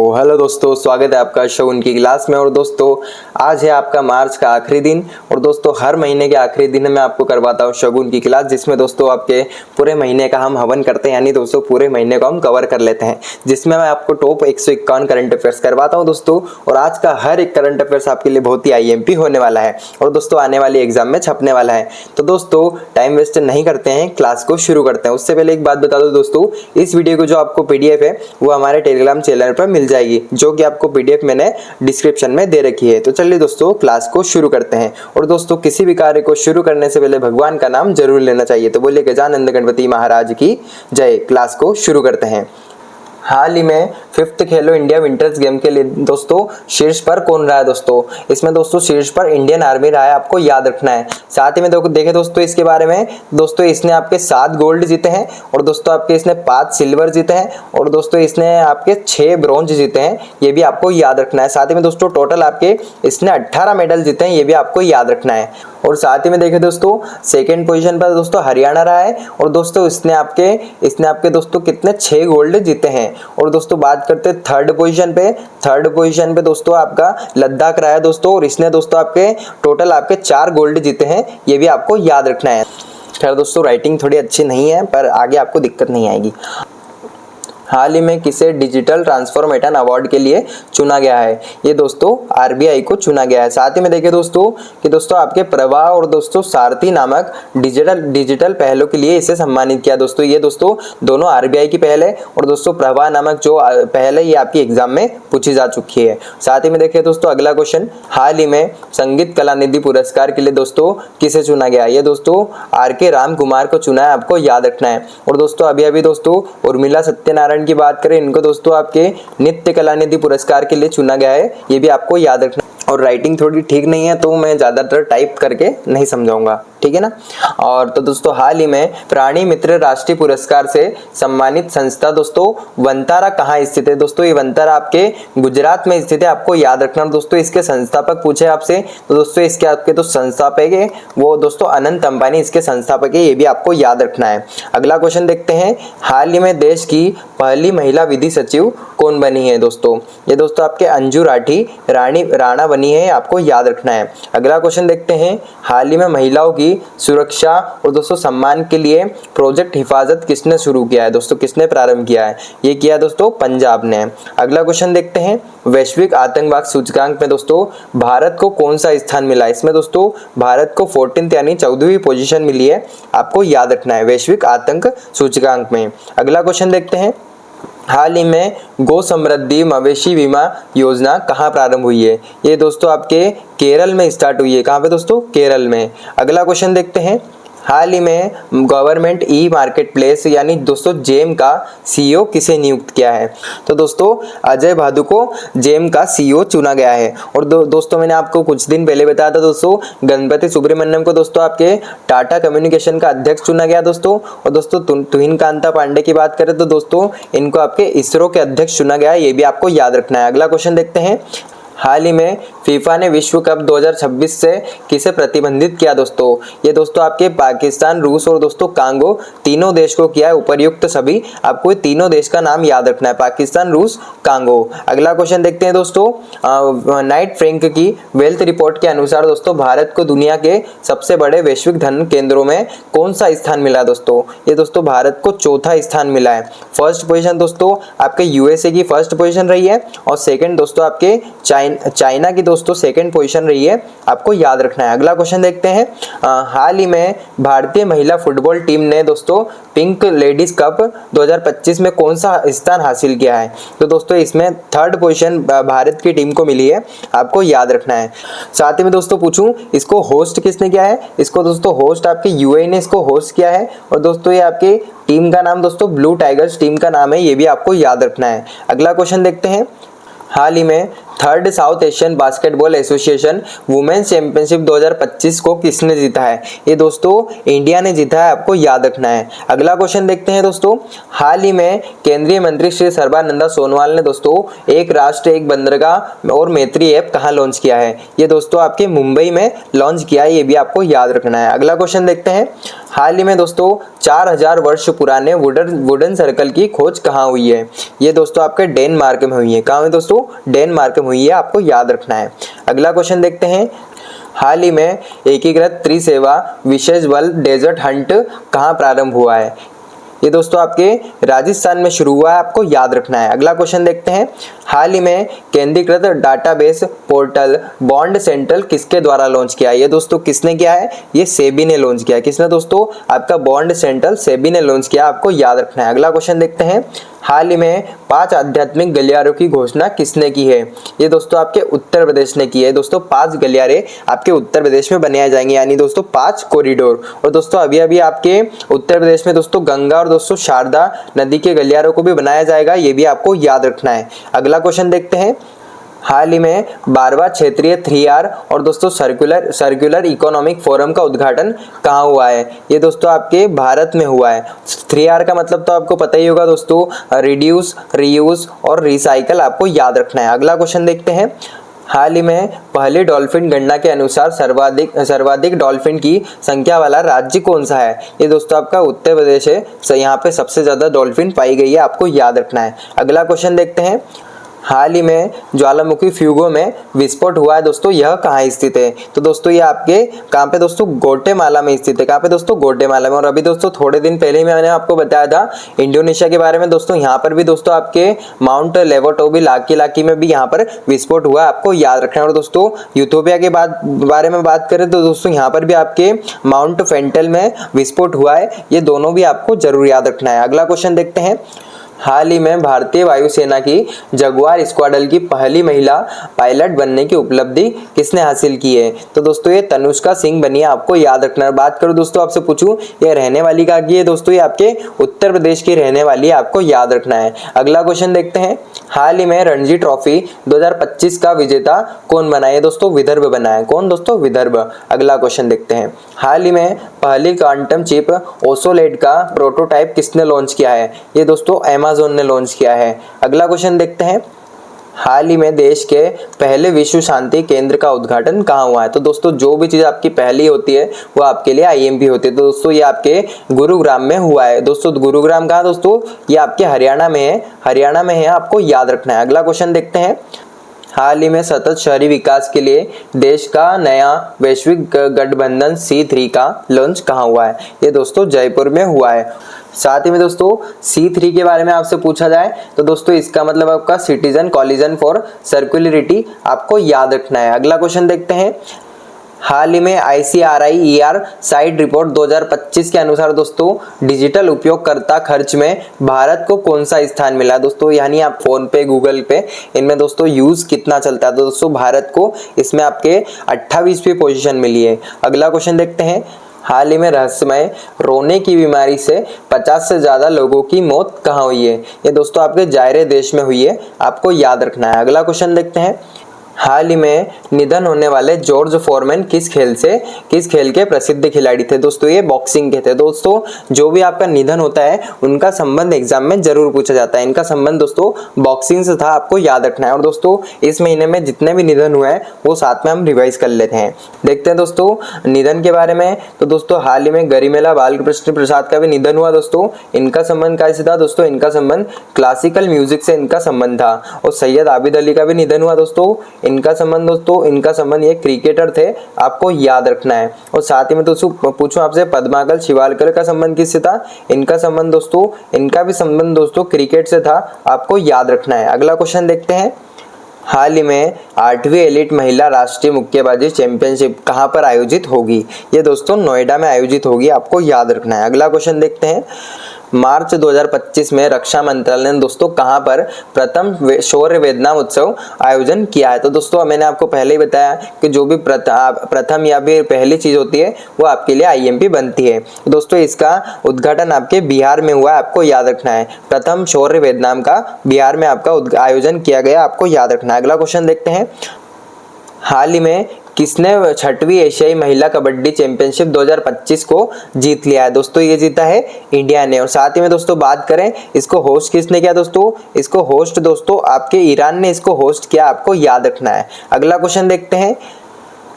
Hello दोस्तों, स्वागत है आपका शगुन की क्लास में। और दोस्तों आज है आपका मार्च का आखिरी दिन। और दोस्तों हर महीने के आखिरी दिन में मैं आपको करवाता हूँ शगुन की क्लास, जिसमें दोस्तों आपके पूरे महीने का हम हवन करते हैं, यानी दोस्तों पूरे महीने को हम कवर कर लेते हैं, जिसमें मैं आपको टॉप 151 करंट अफेयर्स करवाता हूँ दोस्तों। और आज का हर एक करंट अफेयर्स आपके लिए बहुत ही IMP होने वाला है और दोस्तों आने वाली एग्जाम में छपने वाला है। तो दोस्तों टाइम वेस्ट नहीं करते हैं, क्लास को शुरू करते हैं। उससे पहले एक बात बता दो दोस्तों, इस वीडियो को जो आपको PDF है वो हमारे टेलीग्राम चैनल पर मिल जाएगी, जो कि आपको PDF मैंने डिस्क्रिप्शन में दे रखी है। तो चलिए दोस्तों क्लास को शुरू करते हैं। और दोस्तों किसी भी कार्य को शुरू करने से पहले भगवान का नाम जरूर लेना चाहिए। तो बोलिए गजानंद गणपति महाराज की जय। क्लास को शुरू करते हैं। हाल ही में 5th खेलो इंडिया विंटर्स गेम के लिए दोस्तों शीर्ष पर कौन रहा है दोस्तों? इसमें दोस्तों शीर्ष पर इंडियन आर्मी रहा है, आपको याद रखना है। साथ ही में देखें दोस्तों इसके बारे में, दोस्तों इसने आपके 7 गोल्ड जीते हैं और दोस्तों आपके इसने 5 सिल्वर जीते हैं और दोस्तों इसने आपके 6 ब्रॉन्ज जीते हैं, ये भी आपको याद रखना है। साथ ही में दोस्तों टोटल आपके इसने 18 मेडल जीते हैं, ये भी आपको याद रखना है। और साथ ही में देखें दोस्तों सेकंड पोजीशन पर दोस्तों हरियाणा रहा है और दोस्तों इसने आपके दोस्तों कितने 6 गोल्ड जीते हैं। और दोस्तों बात करते हैं थर्ड पोजीशन पे दोस्तों आपका लद्दाख रहा है दोस्तों, और इसने दोस्तों आपके टोटल आपके 4 गोल्ड जीते हैं, ये भी आपको याद रखना है। खैर दोस्तों राइटिंग थोड़ी अच्छी नहीं है, पर आगे आपको दिक्कत नहीं आएगी। हाल ही में किसे डिजिटल ट्रांसफॉर्मेशन अवार्ड के लिए चुना गया है? ये दोस्तों RBI को चुना गया है। साथ ही में देखें दोस्तों कि दोस्तों आपके प्रवाह और दोस्तों सारथी नामक डिजिटल पहलों के लिए इसे सम्मानित किया दोस्तों। ये दोस्तों दोनों RBI की पहल है और दोस्तों प्रवाह नामक जो पहल है ये आपकी एग्जाम में पूछी जा चुकी है। साथ ही में देखें दोस्तों अगला क्वेश्चन, हाल ही में संगीत कलानिधि पुरस्कार के लिए दोस्तों किसे चुना गया? ये दोस्तों RK राम कुमार को चुना है, आपको याद रखना है। और दोस्तों अभी दोस्तों उर्मिला सत्यनारायण की बात करें, इनको दोस्तों आपके नित्य कलानिधि पुरस्कार के लिए चुना गया है, ये भी आपको याद रखना। और राइटिंग थोड़ी ठीक नहीं है तो मैं ज्यादातर टाइप करके नहीं समझाऊंगा, ठीक है ना। और तो दोस्तों हाल ही में प्राणी मित्र राष्ट्रीय पुरस्कार से सम्मानित संस्था दोस्तों वंतारा कहाँ स्थित है? दोस्तों ये वंतारा आपके गुजरात में स्थित है, आपको याद रखना। दोस्तों इसके संस्थापक पूछे आपसे तो दोस्तों इसके आपके तो संस्थापक है वो दोस्तों अनंत अंबानी इसके संस्थापक है, ये भी आपको याद रखना है। अगला क्वेश्चन देखते हैं, हाल ही में देश की पहली महिला विधि सचिव कौन बनी है दोस्तों? ये दोस्तों आपके अंजू राणा बनी है, आपको याद रखना है। अगला क्वेश्चन देखते हैं, हाल ही में महिलाओं की सुरक्षा और दोस्तों सम्मान के लिए प्रोजेक्ट हिफाजत किसने शुरू किया है दोस्तों? किसने प्रारंभ किया है? ये किया दोस्तों पंजाब ने। अगला क्वेश्चन देखते हैं, वैश्विक आतंकवाद सूचकांक में दोस्तों भारत को कौन सा स्थान मिला? इसमें दोस्तों भारत को 14th यानी 14वीं पोजीशन मिली है, आपको याद रखना है वैश्विक आतंक सूचकांक में। अगला क्वेश्चन देखते हैं, हाल ही में गो समृद्धि मवेशी बीमा योजना कहाँ प्रारंभ हुई है? ये दोस्तों आपके केरल में स्टार्ट हुई है। कहाँ पे दोस्तों? केरल में। अगला क्वेश्चन देखते हैं, हाल ही में गवर्नमेंट मार्केट प्लेस यानी दोस्तों जेम का CEO किसे नियुक्त किया है? तो दोस्तों अजय भादु को जेम का CEO चुना गया है। और दोस्तों मैंने आपको कुछ दिन पहले बताया था दोस्तों गणपति सुब्रमण्यम को दोस्तों आपके टाटा कम्युनिकेशन का अध्यक्ष चुना गया दोस्तों। और दोस्तों तुहिन कांता पांडे की बात करें तो दोस्तों इनको आपके इसरो के अध्यक्ष चुना गया है, ये भी आपको याद रखना है। अगला क्वेश्चन देखते हैं, हाल ही में फीफा ने विश्व कप 2026 से किसे प्रतिबंधित किया दोस्तों? ये दोस्तों आपके पाकिस्तान, रूस और दोस्तों कांगो तीनों देश को किया है। उपर्युक्त सभी आपको तीनों देश का नाम याद रखना है, पाकिस्तान, रूस, कांगो। अगला क्वेश्चन देखते हैं दोस्तों, नाइट फ्रैंक की वेल्थ रिपोर्ट के अनुसार दोस्तों भारत को दुनिया के सबसे बड़े वैश्विक धन केंद्रों में कौन सा स्थान मिला दोस्तों? ये दोस्तों भारत को चौथा स्थान मिला है। फर्स्ट पोजीशन दोस्तों आपके USA की फर्स्ट पोजीशन रही है और सेकंड दोस्तों आपके चाइना की दोस्तों सेकंड पोजीशन रही है, आपको याद रखना है। अगला क्वेश्चन देखते हैं, हाल ही में भारतीय महिला फुटबॉल टीम ने दोस्तों पिंक लेडीज कप 2025 में कौन सा स्थान हासिल किया है? तो दोस्तों इसमें थर्ड पोजीशन भारत की टीम को मिली है, आपको याद रखना है। साथ ही में दोस्तों पूछूं इसको होस्ट किसने किया है? इसको दोस्तों होस्ट आपके UAE ने इसको होस्ट किया है। और दोस्तों ये आपकी टीम का नाम दोस्तों ब्लू टाइगर्स टीम का नाम है, ये भी आपको याद रखना है। अगला क्वेश्चन देखते हैं, हाल ही में third South Asian basketball association women's championship 2025 को किसने जीता है? ये दोस्तों इंडिया ने जीता है, आपको याद रखना है। अगला क्वेश्चन देखते हैं दोस्तों। हाल ही में केंद्रीय मंत्री श्री सर्बानंद सोनोवाल ने दोस्तों एक राष्ट्र एक बंदरगाह और मैत्री ऐप कहाँ लॉन्च किया है? ये दोस्तों आपके मुंबई में लॉन्च किया है, ये भी आपको याद रखना है। अगला क्वेश्चन देखते हैं। हाल ही में दोस्तों 4000 वर्ष पुराने वुडन सर्कल की खोज कहाँ हुई है? ये दोस्तों आपके डेनमार्क में हुई है। कहाँ हुई दोस्तों? डेनमार्क में हुई है, आपको याद रखना है। अगला क्वेश्चन देखते हैं। हाल ही में एकीकृत त्रिसेवा विशेष बल डेजर्ट हंट कहाँ प्रारंभ हुआ है? ये दोस्तों आपके राजस्थान में शुरू हुआ है, आपको याद रखना है। अगला क्वेश्चन देखते हैं। हाल ही में केंद्रीकृत डाटाबेस पोर्टल बॉन्ड सेंट्रल किसके द्वारा लॉन्च किया है? ये दोस्तों किसने किया है? ये सेबी ने लॉन्च किया है। किसने दोस्तों? आपका बॉन्ड सेंट्रल सेबी ने लॉन्च किया, आपको याद रखना है। अगला क्वेश्चन देखते हैं। हाल ही में 5 आध्यात्मिक गलियारों की घोषणा किसने की है? ये दोस्तों आपके उत्तर प्रदेश ने की है। दोस्तों 5 गलियारे आपके उत्तर प्रदेश में बनाए जाएंगे, यानी दोस्तों 5 कॉरिडोर। और दोस्तों अभी अभी आपके उत्तर प्रदेश में दोस्तों गंगा और दोस्तों शारदा नदी के गलियारों को भी बनाया जाएगा, ये भी आपको याद रखना है। अगला क्वेश्चन देखते हैं। हाल ही में 12वां क्षेत्रीय 3R और दोस्तों सर्कुलर इकोनॉमिक फोरम का उद्घाटन कहाँ हुआ है? ये दोस्तों आपके भारत में हुआ है। 3R का मतलब तो आपको पता ही होगा दोस्तों, रिड्यूस, रीयूज और रिसाइकल, आपको याद रखना है। अगला क्वेश्चन देखते हैं। हाल ही में पहली डॉल्फिन गणना के अनुसार सर्वाधिक डॉल्फिन की संख्या वाला राज्य कौन सा है? ये दोस्तों आपका उत्तर प्रदेश है। यहाँ पे सबसे ज्यादा डॉल्फिन पाई गई है, आपको याद रखना है। अगला क्वेश्चन देखते हैं। हाल ही में ज्वालामुखी फ्यूगो में विस्फोट हुआ है दोस्तों, यह कहाँ स्थित है? तो दोस्तों ये आपके कहाँ पे दोस्तों? ग्वाटेमाला में स्थित है। कहाँ पे दोस्तों? ग्वाटेमाला में। और अभी दोस्तों थोड़े दिन पहले मैंने आपको बताया था इंडोनेशिया के बारे में दोस्तों, यहाँ पर भी दोस्तों आपके माउंट लेवोटोबी लाकी में भी यहाँ पर विस्फोट हुआ है, आपको याद रखना है। और दोस्तों यूथोपिया के बारे में बात करें तो दोस्तों यहाँ पर भी आपके माउंट फेंटल में विस्फोट हुआ है, ये दोनों भी आपको जरूर याद रखना है। अगला क्वेश्चन देखते हैं। हाल ही में भारतीय वायुसेना की जगुआर स्क्वाड्रन की पहली महिला पायलट बनने की उपलब्धि किसने हासिल की है? तो दोस्तों ये तनुष्का सिंह बनी है, आपको याद रखना है। बात करूं दोस्तों आपसे पूछूं ये रहने वाली कहाँ की है? दोस्तों ये आपके उत्तर प्रदेश की रहने वाली है, आपको याद रखना है। अगला क्वेश्चन देखते हैं। हाल ही में रणजी ट्रॉफी 2025 का विजेता कौन बना है? दोस्तों विदर्भ बना है। कौन दोस्तों? विदर्भ। अगला क्वेश्चन देखते हैं। हाल ही में पहली क्वांटम चिप ओसोलेट का प्रोटोटाइप किसने लॉन्च किया है? ये दोस्तों अमेज़न ने लॉन्च किया है। अगला क्वेश्चन देखते हैं। हाल ही में देश के पहले विश्व शांति केंद्र का उद्घाटन कहाँ हुआ है? तो दोस्तों जो भी चीज़ आपकी पहली होती है वो आपके लिए IMP होती है। तो दोस्तों ये आपके गुरुग्राम में हुआ है। दोस्तों गुरुग्राम कहाँ? दोस्तों ये आपके हरियाणा में है, हरियाणा में है, आपको याद रखना है। अगला क्वेश्चन देखते हैं। हाल ही में सतत शहरी विकास के लिए देश का नया वैश्विक गठबंधन C3 का लॉन्च कहाँ हुआ है? ये दोस्तों जयपुर में हुआ है। साथ ही में दोस्तों C3 के बारे में आपसे पूछा जाए तो दोस्तों इसका मतलब आपका सिटीजन कॉलिजन फॉर सर्कुलरिटी, आपको याद रखना है। अगला क्वेश्चन देखते हैं। हाल ही में ICRI-ER साइड रिपोर्ट 2025 के अनुसार दोस्तों डिजिटल उपयोगकर्ता खर्च में भारत को कौन सा स्थान मिला? दोस्तों यानी आप फोन पे, गूगल पे, इनमें दोस्तों यूज कितना चलता है? तो दोस्तों भारत को इसमें आपके 28वीं पोजीशन मिली है। अगला क्वेश्चन देखते हैं। हाल ही में रहस्यमय रोने की बीमारी से 50 से ज्यादा लोगों की मौत कहाँ हुई है? ये दोस्तों आपके जायरे देश में हुई है, आपको याद रखना है। अगला क्वेश्चन देखते हैं। हाल ही में निधन होने वाले जॉर्ज फोरमैन किस खेल के प्रसिद्ध खिलाड़ी थे? दोस्तों ये बॉक्सिंग के थे। दोस्तों जो भी आपका निधन होता है उनका संबंध एग्जाम में जरूर पूछा जाता है, इनका संबंध दोस्तों बॉक्सिंग से था, आपको याद रखना है। और दोस्तों इस महीने में जितने भी निधन हुए हैं वो साथ में हम रिवाइज कर लेते हैं। देखते हैं दोस्तों निधन के बारे में। तो दोस्तों हाल ही में गरिमेला बालकृष्ण प्रसाद का भी निधन हुआ। दोस्तों इनका संबंध कैसे था? दोस्तों इनका संबंध क्लासिकल म्यूजिक से इनका संबंध था। और सैयद आबिद अली का भी निधन हुआ। दोस्तों इनका संबंध ये क्रिकेटर थे, आपको याद रखना है। और साथ ही में दोस्तों पूछूं आपसे पद्माकर शिवालकर का संबंध किससे था? इनका भी संबंध दोस्तों क्रिकेट से था, आपको याद रखना है। अगला क्वेश्चन देखते हैं। हाल ही में 8वीं एलिट महिला राष्ट्रीय मुक्केबाजी चैंपियनशिप कहां पर आयोजित होगी? ये दोस्तों नोएडा में आयोजित होगी, आपको याद रखना है। अगला क्वेश्चन देखते हैं। मार्च 2025 में रक्षा मंत्रालय ने दोस्तों कहां पर प्रथम शौर्य वेदना उत्सव आयोजन किया है। तो दोस्तों मैंने आपको पहले ही बताया कि जो भी प्रथम या फिर पहली चीज होती है वो आपके लिए आईएमपी बनती है। दोस्तों इसका उद्घाटन आपके बिहार में हुआ है, आपको याद रखना है। प्रथम शौर्य वेदनाम का बिहार में आपका आयोजन किया गया, आपको याद रखना है। अगला क्वेश्चन देखते हैं, हाल ही में किसने 6वीं एशियाई महिला कबड्डी चैंपियनशिप 2025 को जीत लिया है। दोस्तों ये जीता है इंडिया ने। और साथ ही में दोस्तों बात करें इसको होस्ट किसने किया, दोस्तों इसको होस्ट दोस्तों आपके ईरान ने इसको होस्ट किया, आपको याद रखना है। अगला क्वेश्चन देखते हैं,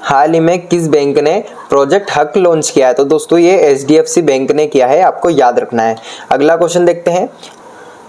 हाल ही में किस बैंक ने प्रोजेक्ट हक लॉन्च किया है। तो दोस्तों ये एचडीएफसी बैंक ने किया है, आपको याद रखना है। अगला क्वेश्चन देखते हैं,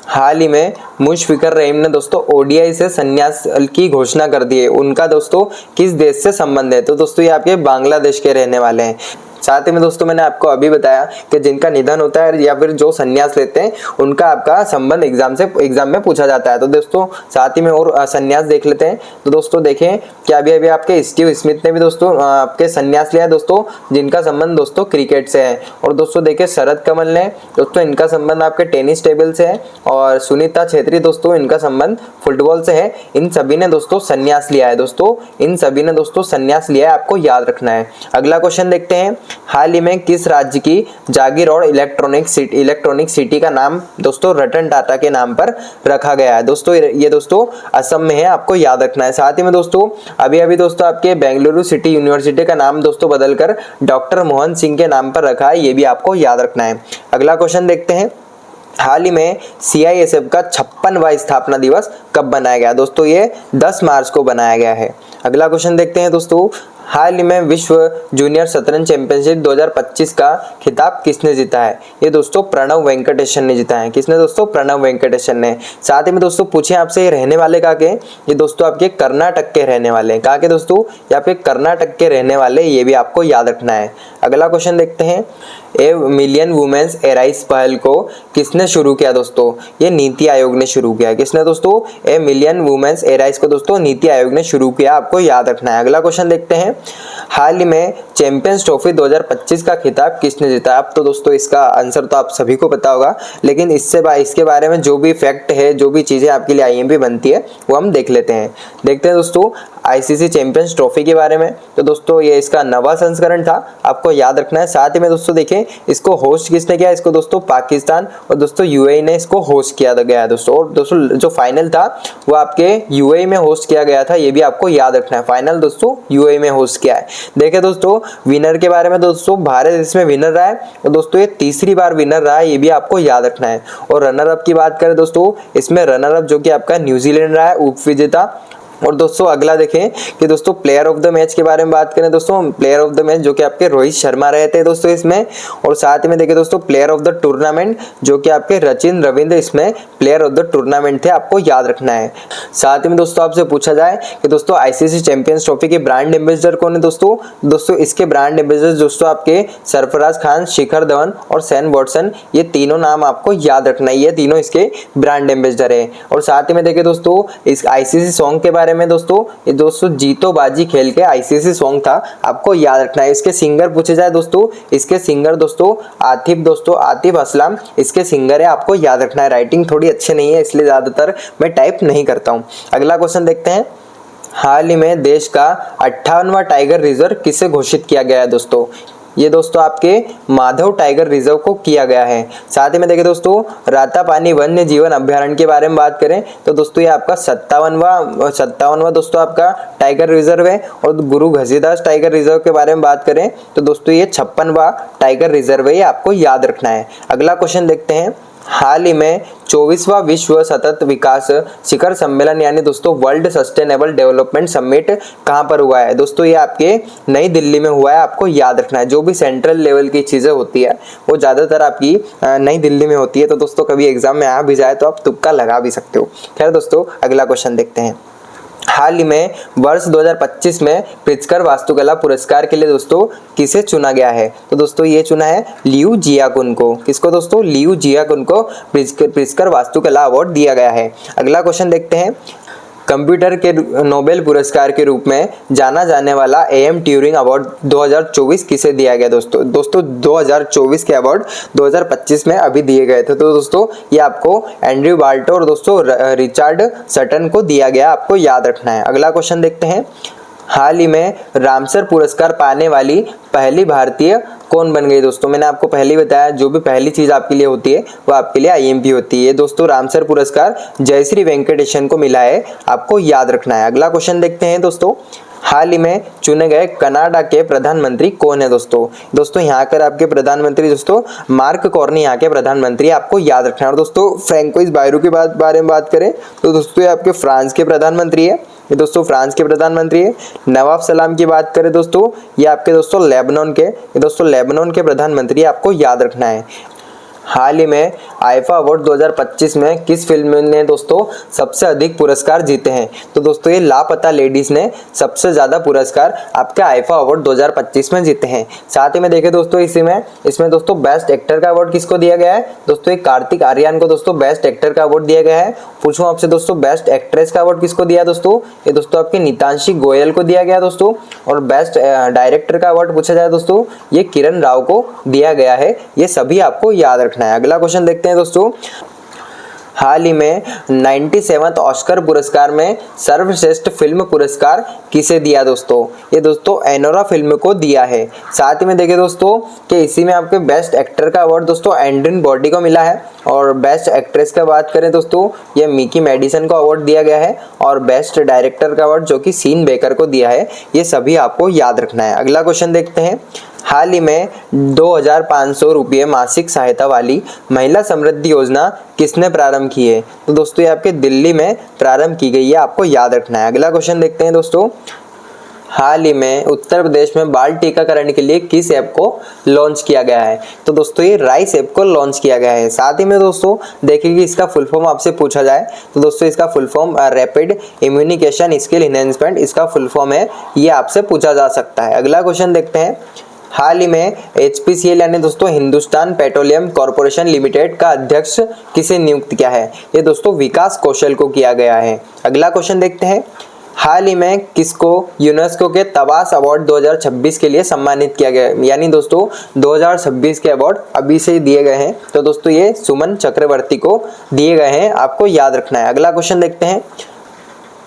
हाल ही में मुशफिकर रहीम ने दोस्तों ओडीआई से संन्यास की घोषणा कर दी है, उनका दोस्तों किस देश से संबंध है। तो दोस्तों ये आपके बांग्लादेश के रहने वाले हैं। साथ ही में दोस्तों मैंने आपको अभी बताया कि जिनका निधन होता है या फिर जो संन्यास लेते हैं उनका आपका संबंध एग्जाम में पूछा जाता है। तो दोस्तों साथ ही में और संन्यास देख लेते हैं। तो दोस्तों देखें कि अभी आपके स्टीव स्मिथ ने भी दोस्तों आपके संन्यास लिया दोस्तों, जिनका संबंध दोस्तों क्रिकेट से है। और दोस्तों देखिए शरद कमल ने दोस्तों इनका संबंध आपके टेनिस टेबल से है। और सुनीता छेत्री दोस्तों इनका संबंध फुटबॉल से है। इन सभी ने दोस्तों संन्यास लिया है, दोस्तों इन सभी ने दोस्तों संन्यास लिया है, आपको याद रखना है। अगला क्वेश्चन देखते हैं, हाल ही में किस राज्य की जागीर और इलेक्ट्रॉनिक सिटी का नाम दोस्तों रतन टाटा के नाम पर रखा गया है। दोस्तों ये दोस्तों असम में है, आपको याद रखना है। साथ ही में दोस्तों अभी दोस्तों आपके बेंगलुरु सिटी यूनिवर्सिटी का नाम दोस्तों बदलकर डॉक्टर मोहन सिंह के नाम पर रखा है, ये भी आपको याद रखना है। अगला क्वेश्चन देखते हैं, हाल ही में सीआईएसएफ का 56वां स्थापना दिवस कब बनाया गया। दोस्तों ये 10 मार्च को बनाया गया है। अगला क्वेश्चन देखते हैं दोस्तों, हाल ही में विश्व जूनियर शतरंज चैंपियनशिप 2025 का खिताब किसने जीता है। ये दोस्तों प्रणव वेंकटेशन ने जीता है। किसने दोस्तों, प्रणव वेंकटेशन ने। साथ ही में दोस्तों पूछे आपसे ये रहने वाले कहाँ के, ये दोस्तों आपके कर्नाटक के रहने वाले हैं। कहाँ के दोस्तों, यहाँ पे कर्नाटक के रहने वाले, ये भी आपको याद रखना है। अगला क्वेश्चन देखते हैं, ए मिलियन वुमेन्स एराइज पहल को किसने शुरू किया। दोस्तों ये नीति आयोग ने शुरू किया। किसने दोस्तों, ए मिलियन वुमेन्स एराइज को दोस्तों नीति आयोग ने शुरू किया, आपको याद रखना है। अगला क्वेश्चन देखते हैं, हाल ही में चैंपियंस ट्रॉफी 2025 का खिताब किसने जीता। अब तो दोस्तों इसका आंसर तो आप सभी को पता होगा, लेकिन इसके बारे में जो भी फैक्ट है, जो भी चीजें आपके लिए आईएमपी बनती है वो हम देख लेते हैं दोस्तों आईसीसी चैंपियंस ट्रॉफी के बारे में। तो दोस्तों ये इसका 9वां संस्करण था, आपको याद रखना है। साथ ही में दोस्तों देखें इसको होस्ट किसने किया, इसको दोस्तों पाकिस्तान और दोस्तों यूएई ने इसको होस्ट किया गया दोस्तों। और दोस्तों जो फाइनल था वो आपके यूएई में होस्ट किया गया था, ये भी आपको याद रखना है। फाइनल दोस्तों यूएई में होस्ट किया है। देखें दोस्तों विनर के बारे में, दोस्तों भारत इसमें विनर रहा है और दोस्तों ये तीसरी बार विनर रहा है, ये भी आपको याद रखना है। और रनर अप की बात करें दोस्तों, इसमें रनर अप जो कि आपका न्यूजीलैंड रहा है, उप विजेता। और दोस्तों अगला देखें कि दोस्तों प्लेयर ऑफ द मैच के बारे में बात करें दोस्तों, प्लेयर ऑफ द मैच जो कि आपके रोहित शर्मा रहे थे दोस्तों इसमें। और साथ ही में देखें दोस्तों प्लेयर ऑफ द टूर्नामेंट जो कि आपके रचिन रविंद्र इसमें प्लेयर ऑफ द टूर्नामेंट थे, आपको याद रखना है। साथ ही में दोस्तों आपसे पूछा जाए कि दोस्तों आईसीसी चैंपियंस ट्रॉफी के ब्रांड एम्बेसडर कौन है। दोस्तों इसके ब्रांड एम्बेसडर दोस्तों आपके सरफराज खान, शिखर धवन और सैम वॉटसन, ये तीनों नाम आपको याद रखना है, ये तीनों इसके ब्रांड एम्बेसडर है। और साथ ही में देखें दोस्तों इस आईसीसी सॉन्ग के बारे में दोस्तों, ये दोस्तों जीतो बाजी खेल के आईसीसी सॉन्ग था, आपको याद रखना है। इसके सिंगर पूछे जाए दोस्तों, इसके सिंगर दोस्तों आतिफ असलम इसके सिंगर है, आपको याद रखना है। राइटिंग थोड़ी अच्छी नहीं है इसलिए ज्यादातर मैं टाइप नहीं करता हूँ। अगला क्वेश्चन देखते हैं, हाल ही में देश का 58वां टाइगर रिजर्व किसे घोषित किया गया है। दोस्तों ये दोस्तों आपके माधव टाइगर रिजर्व को किया गया है। साथ ही में देखें दोस्तों रातापानी वन्य जीवन अभ्यारण्य के बारे में बात करें तो दोस्तों ये आपका 57वां दोस्तों आपका टाइगर रिजर्व है। और गुरु घसीदास टाइगर रिजर्व के बारे में बात करें तो दोस्तों ये 56वां टाइगर रिजर्व है, ये आपको याद रखना है। अगला क्वेश्चन देखते हैं, हाल ही में 24वां विश्व सतत विकास शिखर सम्मेलन यानी दोस्तों वर्ल्ड सस्टेनेबल डेवलपमेंट समिट कहां पर हुआ है। दोस्तों ये आपके नई दिल्ली में हुआ है, आपको याद रखना है। जो भी सेंट्रल लेवल की चीजें होती है वो ज्यादातर आपकी नई दिल्ली में होती है। तो दोस्तों कभी एग्जाम में आ भी जाए तो आप तुक्का लगा भी सकते हो। खैर दोस्तों अगला क्वेश्चन देखते हैं, हाल ही में वर्ष 2025 में प्रित्जकर वास्तुकला पुरस्कार के लिए दोस्तों किसे चुना गया है। तो दोस्तों ये चुना है लियू जियाकुन को। किसको दोस्तों, लियू जियाकुन को प्रित्जकर वास्तुकला अवार्ड दिया गया है। अगला क्वेश्चन देखते हैं, कंप्यूटर के नोबेल पुरस्कार के रूप में जाना जाने वाला एम ट्यूरिंग अवार्ड 2024 किसे दिया गया दोस्तों 2024 के अवार्ड 2025 में अभी दिए गए थे। तो दोस्तों ये आपको एंड्रयू बाल्टो और दोस्तों रिचर्ड सटन को दिया गया, आपको याद रखना है। अगला क्वेश्चन देखते हैं, हाल ही में रामसर पुरस्कार पाने वाली पहली भारतीय कौन बन गई दोस्तों। मैंने आपको पहले ही बताया, जो भी पहली चीज़ आपके लिए होती है वो आपके लिए आईएमपी होती है। दोस्तों रामसर पुरस्कार जयश्री वेंकटेशन को मिला है, आपको याद रखना है। अगला क्वेश्चन देखते हैं दोस्तों, हाल ही में चुने गए कनाडा के प्रधानमंत्री कौन है दोस्तों यहाँ कर आपके प्रधानमंत्री दोस्तों मार्क कार्नी यहाँ के प्रधानमंत्री, आपको याद रखना है। और दोस्तों फ्रैंकोइस बायरू के बारे में बात करें तो दोस्तों ये आपके फ्रांस के प्रधानमंत्री है, ये दोस्तों फ्रांस के प्रधानमंत्री है। नवाब सलाम की बात करें दोस्तों, ये आपके दोस्तों लेबनान के प्रधानमंत्री, आपको याद रखना है। हाल ही में आईफा अवार्ड 2025 में किस फिल्म ने दोस्तों सबसे अधिक पुरस्कार जीते हैं। तो दोस्तों ये लापता लेडीज ने सबसे ज़्यादा पुरस्कार आपके आईफा अवार्ड 2025 में जीते हैं। साथ ही में देखें दोस्तों इसमें दोस्तों बेस्ट एक्टर का अवार्ड किसको दिया गया है दोस्तों, एक कार्तिक आर्यन को दोस्तों बेस्ट एक्टर का अवार्ड दिया गया है। पूछूं आपसे दोस्तों बेस्ट एक्ट्रेस का अवार्ड किसको दिया दोस्तों, ये दोस्तों आपके नीतांशी गोयल को दिया गया दोस्तों। और बेस्ट डायरेक्टर का अवार्ड पूछा जाए दोस्तों, ये किरण राव को दिया गया है। ये सभी आपको याद रखना है। अगला क्वेश्चन देखते हैं दोस्तों, हाल ही में 97वां ऑस्कर पुरस्कार में सर्वश्रेष्ठ फिल्म पुरस्कार किसे दिया दोस्तों, ये दोस्तों एनोरा फिल्म को दिया है। साथ ही में देखें दोस्तों कि इसी में आपके बेस्ट एक्टर का अवार्ड दोस्तों एंड्रिन बॉडी को मिला है। और बेस्ट एक्ट्रेस का बात करें दोस्तों, ये मिकी मेडिसन को अवार्ड दिया गया है। और बेस्ट डायरेक्टर का अवार्ड जो कि सीन बेकर को दिया है। ये सभी आपको याद रखना है। अगला क्वेश्चन देखते हैं, हाल ही में 2500 रुपये मासिक सहायता वाली महिला समृद्धि योजना किसने प्रारंभ की है। तो दोस्तों ये आपके दिल्ली में प्रारंभ की गई है, आपको याद रखना है। अगला क्वेश्चन देखते हैं दोस्तों, हाल ही में उत्तर प्रदेश में बाल टीकाकरण के लिए किस ऐप को लॉन्च किया गया है। तो दोस्तों ये राइस ऐप को लॉन्च किया गया है। साथ ही में दोस्तों देखिए कि इसका फुल फॉर्म आपसे पूछा जाए तो दोस्तों इसका full form rapid immunisation skill enhancement, इसका फुल फॉर्म है, ये आपसे पूछा जा सकता है। अगला क्वेश्चन देखते हैं, हाल ही में HPCL यानी दोस्तों हिंदुस्तान पेट्रोलियम कॉर्पोरेशन लिमिटेड का अध्यक्ष किसे नियुक्त किया है। ये दोस्तों विकास कौशल को किया गया है। अगला क्वेश्चन देखते हैं, हाल ही में किसको यूनेस्को के तवास अवार्ड 2026 के लिए सम्मानित किया गया, यानी दोस्तों 2026 के अवार्ड अभी से दिए गए हैं। तो दोस्तों ये सुमन चक्रवर्ती को दिए गए हैं, आपको याद रखना है। अगला क्वेश्चन देखते हैं,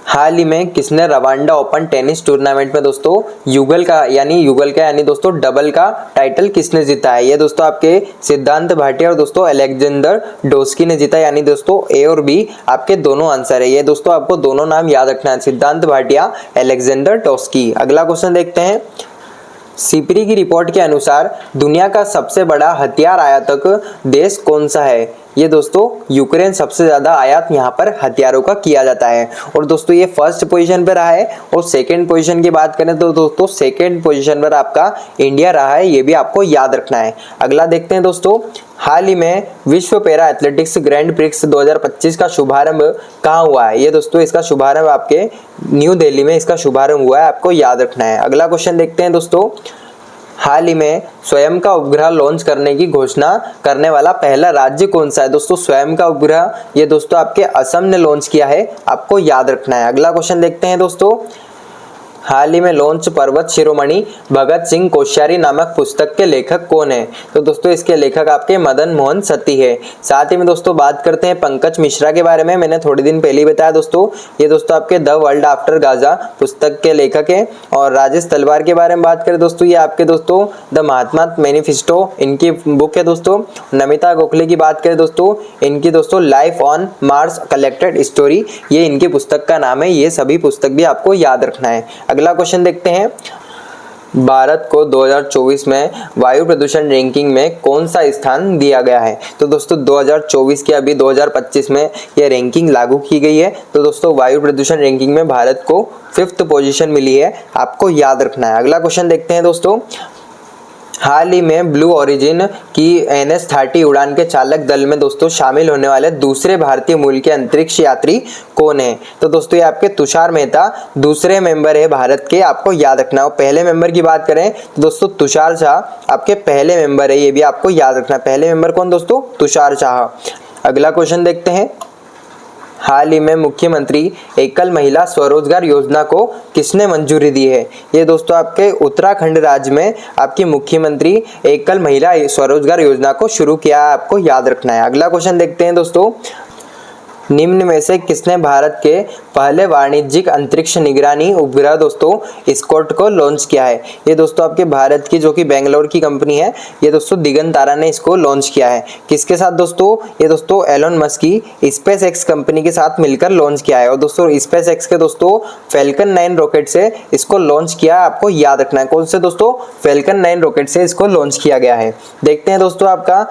हाल ही में किसने रवांडा ओपन टेनिस टूर्नामेंट में दोस्तों युगल का यानी दोस्तों डबल का टाइटल किसने जीता है। ये दोस्तों आपके सिद्धांत भाटिया और दोस्तों अलेक्जेंडर डोस्की ने जीता, यानी दोस्तों ए और बी आपके दोनों आंसर है। ये दोस्तों आपको दोनों नाम याद रखना है, सिद्धांत भाटिया, अलेक्जेंडर डोस्की। अगला क्वेश्चन देखते हैं, सिपरी की रिपोर्ट के अनुसार दुनिया का सबसे बड़ा हथियार आयातक देश कौन सा है। ये दोस्तों यूक्रेन सबसे ज़्यादा आयात यहाँ पर हथियारों का किया जाता है। और दोस्तों ये फर्स्ट पोजीशन पर रहा है। और सेकंड पोजीशन की बात करें तो दोस्तों सेकंड पोजीशन पर आपका इंडिया रहा है, ये भी आपको याद रखना है। अगला देखते हैं दोस्तों, हाल ही में विश्व पैरा एथलेटिक्स ग्रैंड प्रिक्स 2025 का शुभारंभ कहाँ हुआ है। ये दोस्तों इसका शुभारंभ आपके न्यू दिल्ली में इसका शुभारंभ हुआ है, आपको याद रखना है। अगला क्वेश्चन देखते हैं दोस्तों, हाल ही में स्वयं का उपग्रह लॉन्च करने की घोषणा करने वाला पहला राज्य कौन सा है। दोस्तों स्वयं का उपग्रह ये दोस्तों आपके असम ने लॉन्च किया है, आपको याद रखना है। अगला क्वेश्चन देखते हैं दोस्तों, हाल ही में लॉन्च पर्वत शिरोमणि भगत सिंह कोश्यारी नामक पुस्तक के लेखक कौन है। तो दोस्तों इसके लेखक आपके मदन मोहन सती है। साथ ही में दोस्तों बात करते हैं पंकज मिश्रा के बारे में, मैंने थोड़े दिन पहले ही बताया दोस्तों, ये दोस्तों आपके द वर्ल्ड आफ्टर गाजा पुस्तक के लेखक हैं। और राजेश तलवार के बारे में बात करें दोस्तों, ये आपके दोस्तों द महात्मा मैनिफेस्टो इनकी बुक है दोस्तों। नमिता गोखले की बात करें दोस्तों, इनकी दोस्तों life on Mars collected story, ये इनकी पुस्तक का नाम है। ये सभी पुस्तक भी आपको याद रखना है। अगला क्वेश्चन देखते हैं, भारत को 2024 में वायु प्रदूषण रैंकिंग में कौन सा स्थान दिया गया है। तो दोस्तों 2024 के अभी 2025 में यह रैंकिंग लागू की गई है। तो दोस्तों वायु प्रदूषण रैंकिंग में भारत को 5th पोजीशन मिली है, आपको याद रखना है। अगला क्वेश्चन देखते हैं दोस्तों, हाल ही में ब्लू ओरिजिन की NS-30 उड़ान के चालक दल में दोस्तों शामिल होने वाले दूसरे भारतीय मूल के अंतरिक्ष यात्री कौन है। तो दोस्तों ये आपके तुषार मेहता दूसरे मेंबर है भारत के, आपको याद रखना है। पहले मेंबर की बात करें तो दोस्तों तुषार शाह आपके पहले मेंबर है, ये भी आपको याद रखना है। पहले मेंबर कौन दोस्तों, तुषार शाह। अगला क्वेश्चन देखते हैं, हाल ही में मुख्यमंत्री एकल महिला स्वरोजगार योजना को किसने मंजूरी दी है? ये दोस्तों आपके उत्तराखंड राज्य में आपकी मुख्यमंत्री एकल महिला स्वरोजगार योजना को शुरू किया है, आपको याद रखना है। अगला क्वेश्चन देखते हैं दोस्तों, निम्न में से किसने भारत के पहले वाणिज्यिक अंतरिक्ष निगरानी उपग्रह दोस्तों स्कॉट को लॉन्च किया है? ये दोस्तों आपके भारत की जो कि बेंगलोर की कंपनी है, ये दोस्तों दिगंतरा ने इसको लॉन्च किया है। किसके साथ दोस्तों? ये दोस्तों एलोन मस्क की स्पेस एक्स कंपनी के साथ मिलकर लॉन्च किया है। और दोस्तों स्पेस एक्स के दोस्तों फैल्कन 9 रॉकेट से इसको लॉन्च किया है, आपको याद रखना है। कौन से दोस्तों? फैल्कन 9 रॉकेट से इसको लॉन्च किया गया है। देखते हैं दोस्तों आपका,